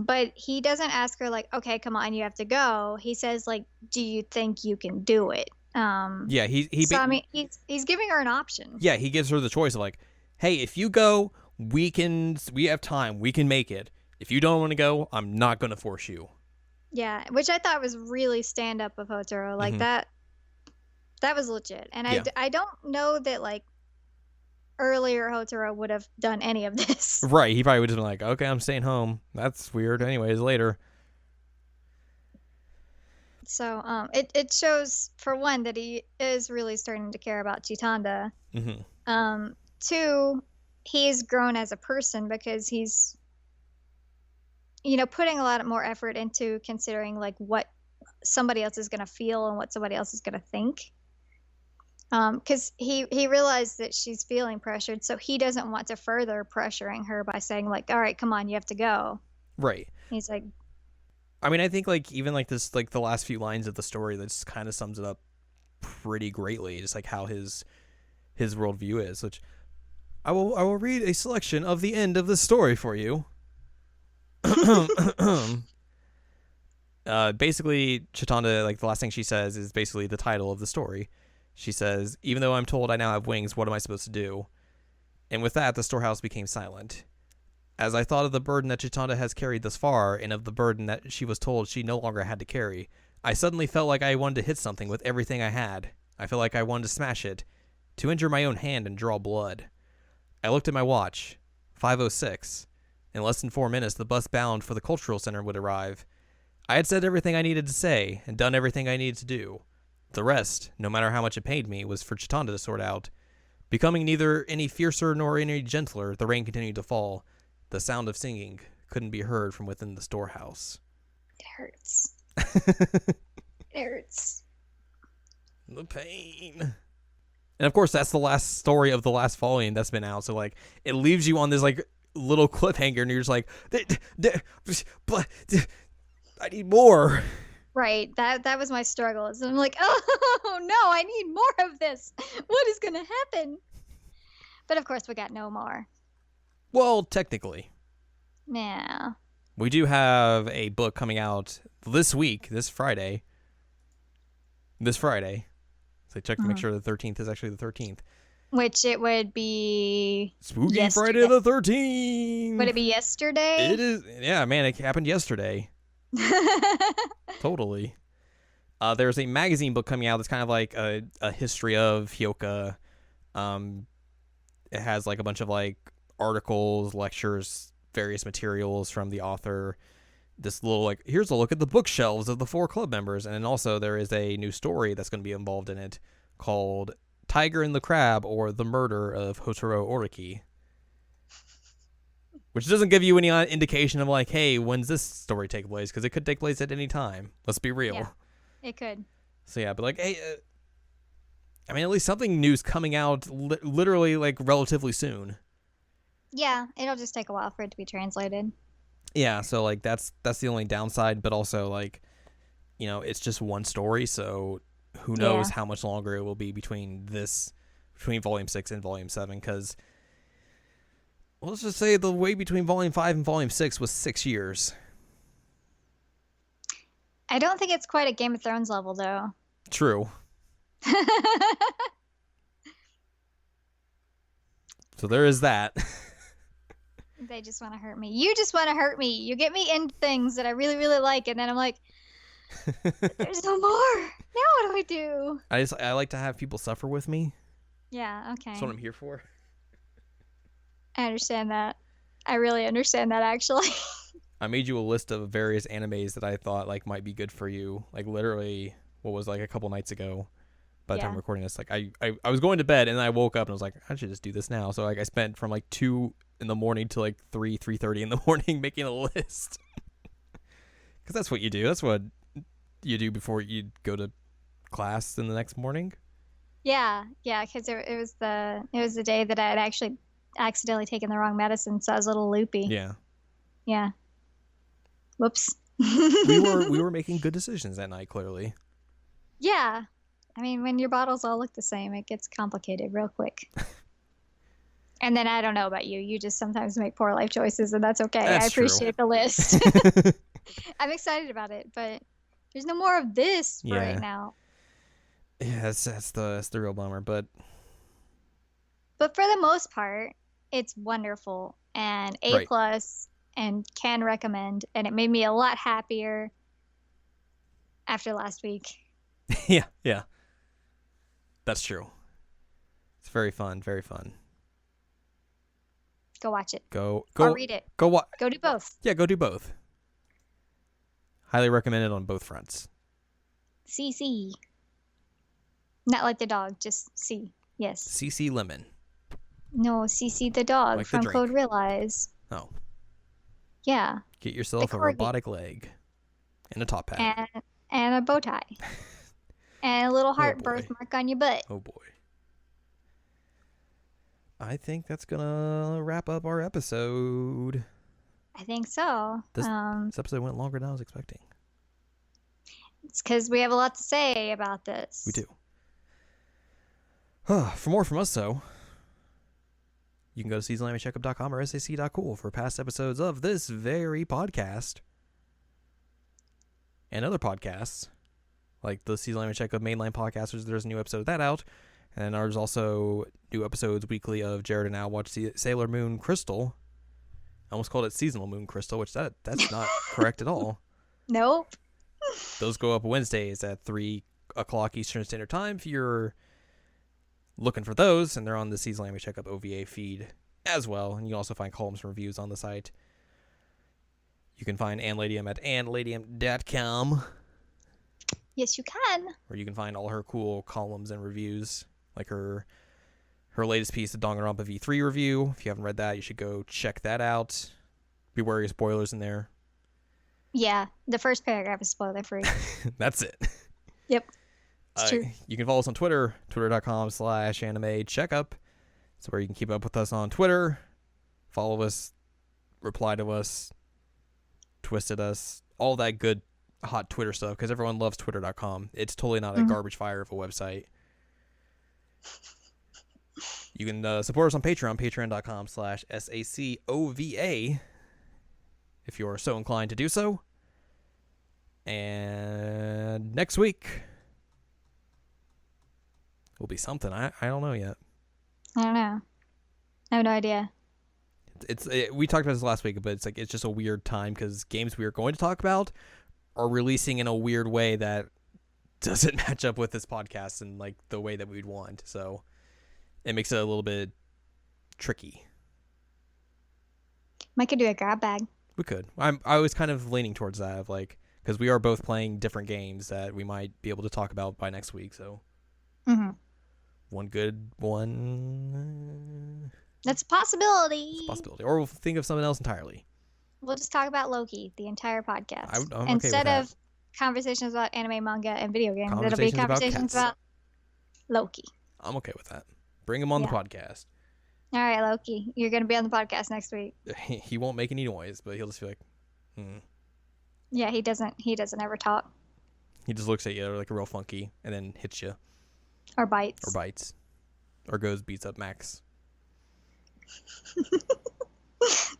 Speaker 2: But he doesn't ask her like, "Okay, come on, you have to go." He says like, "Do you think you can do it?"
Speaker 1: Yeah,
Speaker 2: I mean, he's giving her an option.
Speaker 1: Yeah, he gives her the choice of like, "Hey, if you go, we have time, we can make it. If you don't want to go, I'm not going to force you."
Speaker 2: Yeah, which I thought was really stand up of Hotaro. Like
Speaker 1: Mm-hmm.
Speaker 2: that was legit. And
Speaker 1: Yeah.
Speaker 2: I don't know that like earlier Hotaro would have done any of this.
Speaker 1: Right, he probably would have been like, "Okay, I'm staying home. That's weird. Anyways, later."
Speaker 2: So it shows, for one, that he is really starting to care about Chitanda.
Speaker 1: Mm-hmm.
Speaker 2: Two, he's grown as a person because he's putting a lot more effort into considering like what somebody else is going to feel and what somebody else is going to think. Because he realized that she's feeling pressured, so he doesn't want to further pressuring her by saying like, "All right, come on, you have to go."
Speaker 1: Right.
Speaker 2: He's like,
Speaker 1: I mean, I think like even like this, like the last few lines of the story, that just kind of sums it up pretty greatly. Just like how his worldview is. Which I will read a selection of the end of the story for you. Basically, Chitanda, like the last thing she says is basically the title of the story. She says, "Even though I'm told I now have wings, what am I supposed to do?" And with that, the storehouse became silent. As I thought of the burden that Chitanda has carried thus far, and of the burden that she was told she no longer had to carry, I suddenly felt like I wanted to hit something with everything I had. I felt like I wanted to smash it, to injure my own hand and draw blood. I looked at my watch. 5:06. In less than 4 minutes, the bus bound for the cultural center would arrive. I had said everything I needed to say, and done everything I needed to do. The rest, no matter how much it pained me, was for Chitanda to sort out. Becoming neither any fiercer nor any gentler, the rain continued to fall. The sound of singing couldn't be heard from within the storehouse.
Speaker 2: "It hurts. It hurts."
Speaker 1: The pain. And of course, that's the last story of the last volume that's been out. So like, it leaves you on this like little cliffhanger, and you're just like, but I need more.
Speaker 2: Right. That was my struggle. So I'm like, oh no, I need more of this. What is gonna happen? But of course, we got no more.
Speaker 1: Well, technically,
Speaker 2: Yeah.
Speaker 1: we do have a book coming out this week, this Friday. So check to make sure the 13th is actually the 13th.
Speaker 2: Which it would be
Speaker 1: Spooky
Speaker 2: yesterday.
Speaker 1: Friday the 13th.
Speaker 2: Would it be yesterday?
Speaker 1: It is. Yeah, man, it happened yesterday. Totally. There's a magazine book coming out that's kind of like a history of Hyouka. It has like a bunch of like articles, lectures, various materials from the author. This little like, here's a look at the bookshelves of the 4 club members, and then also there is a new story that's going to be involved in it called Tiger and the Crab, or The Murder of Hotaru Oriki. Which doesn't give you any indication of like, hey, when's this story take place? Because it could take place at any time. Let's be real.
Speaker 2: Yeah, it could.
Speaker 1: So yeah, but like, hey, I mean, at least something new's coming out literally like relatively soon.
Speaker 2: Yeah, it'll just take a while for it to be translated.
Speaker 1: Yeah, so like that's the only downside, but also like, it's just one story, so who knows how much longer it will be between volume 6 and volume 7, because let's just say the wait between volume 5 and volume 6 was 6 years.
Speaker 2: I don't think it's quite at Game of Thrones level, though.
Speaker 1: True. So there is that.
Speaker 2: They just want to hurt me. You just want to hurt me. You get me into things that I really, really like, and then I'm like, there's no more. Now what do I do?
Speaker 1: I like to have people suffer with me.
Speaker 2: Yeah, okay.
Speaker 1: That's what I'm here for.
Speaker 2: I understand that. I really understand that, actually.
Speaker 1: I made you a list of various animes that I thought like might be good for you. Like literally, what was like a couple nights ago. By the time I'm recording this, like I was going to bed and then I woke up and I was like, I should just do this now. So like I spent from like 2 in the morning to like 3:30 in the morning making a list. Because that's what you do. That's what you do before you go to class in the next morning.
Speaker 2: Yeah, because it was the day that I had actually accidentally taken the wrong medicine, so I was a little loopy. Yeah. Whoops.
Speaker 1: we were making good decisions that night, clearly.
Speaker 2: Yeah. I mean, when your bottles all look the same, it gets complicated real quick. And then I don't know about you. You just sometimes make poor life choices, and that's okay.
Speaker 1: That's
Speaker 2: I appreciate
Speaker 1: true.
Speaker 2: The list. I'm excited about it, but there's no more of this right now.
Speaker 1: Yeah, that's the real bummer, but
Speaker 2: for the most part, it's wonderful and A+ and can recommend, and it made me a lot happier after last week.
Speaker 1: Yeah. That's true. It's very fun, very fun.
Speaker 2: Go watch it.
Speaker 1: Go
Speaker 2: or read it.
Speaker 1: Go
Speaker 2: do both.
Speaker 1: Yeah, go do both. Highly recommended on both fronts.
Speaker 2: CC. Not like the dog, just C. Yes.
Speaker 1: CC Lemon.
Speaker 2: No, CC the dog
Speaker 1: like
Speaker 2: from Code Realize.
Speaker 1: Oh.
Speaker 2: Yeah.
Speaker 1: Get yourself a robotic leg and a top hat.
Speaker 2: And a bow tie. And a little heart birthmark on your butt.
Speaker 1: Oh boy. I think that's gonna wrap up our episode.
Speaker 2: I think so.
Speaker 1: This episode went longer than I was expecting.
Speaker 2: It's because we have a lot to say about this.
Speaker 1: We do. For more from us, though, you can go to seasonanimecheckup.com or sac.cool for past episodes of this very podcast and other podcasts, like the Season Anime Checkup mainline podcast, which there's a new episode of that out. And then there's also new episodes weekly of Jared and Al watch Sailor Moon Crystal. I almost called it Seasonal Moon Crystal, which that's not correct at all.
Speaker 2: Nope.
Speaker 1: Those go up Wednesdays at 3 o'clock Eastern Standard Time if you're looking for those, and they're on the Season Anime Checkup OVA feed as well. And you can also find columns and reviews on the site. You can find Ann Ladyem at annladyem.com.
Speaker 2: Yes, you can.
Speaker 1: Where you can find all her cool columns and reviews, like her latest piece, the Danganronpa V3 review. If you haven't read that, you should go check that out. Be wary of spoilers in there.
Speaker 2: Yeah, the first paragraph is spoiler free.
Speaker 1: That's it.
Speaker 2: Yep. It's true.
Speaker 1: You can follow us on Twitter, twitter.com/anime checkup. It's where you can keep up with us on Twitter, follow us, reply to us, twist at us, all that good hot Twitter stuff, because everyone loves twitter.com. It's totally not a garbage fire of a website. You can support us on Patreon, patreon.com/SACOVA, if you are so inclined to do so. And next week will be something. I don't know yet.
Speaker 2: I don't know. I have no idea.
Speaker 1: We talked about this last week, but it's just a weird time because games we are going to talk about are releasing in a weird way that doesn't match up with this podcast and like the way that we'd want. So it makes it a little bit tricky.
Speaker 2: Might could do a grab bag.
Speaker 1: We could. I was kind of leaning towards that, of like, because we are both playing different games that we might be able to talk about by next week. So one good one.
Speaker 2: That's a possibility.
Speaker 1: It's a possibility. Or we'll think of something else entirely.
Speaker 2: We'll just talk about Loki the entire podcast.
Speaker 1: I'm okay
Speaker 2: Instead
Speaker 1: with
Speaker 2: of conversations about anime, manga, and video games, it'll be
Speaker 1: Conversations about
Speaker 2: conversations
Speaker 1: cats.
Speaker 2: about Loki.
Speaker 1: I'm okay with that. Bring him on the podcast.
Speaker 2: All right, Loki, you're going to be on the podcast next week.
Speaker 1: He won't make any noise, but he'll just be like,
Speaker 2: Yeah, he doesn't ever talk.
Speaker 1: He just looks at you like real funky and then hits you.
Speaker 2: Or bites.
Speaker 1: Or beats up Max.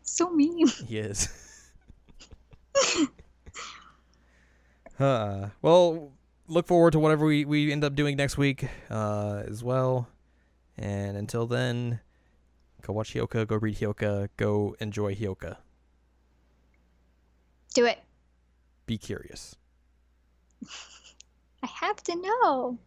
Speaker 2: So mean.
Speaker 1: He is. Well, look forward to whatever we end up doing next week as well. And until then, go watch Hyouka, go read Hyouka, go enjoy Hyouka.
Speaker 2: Do it.
Speaker 1: Be curious.
Speaker 2: I have to know.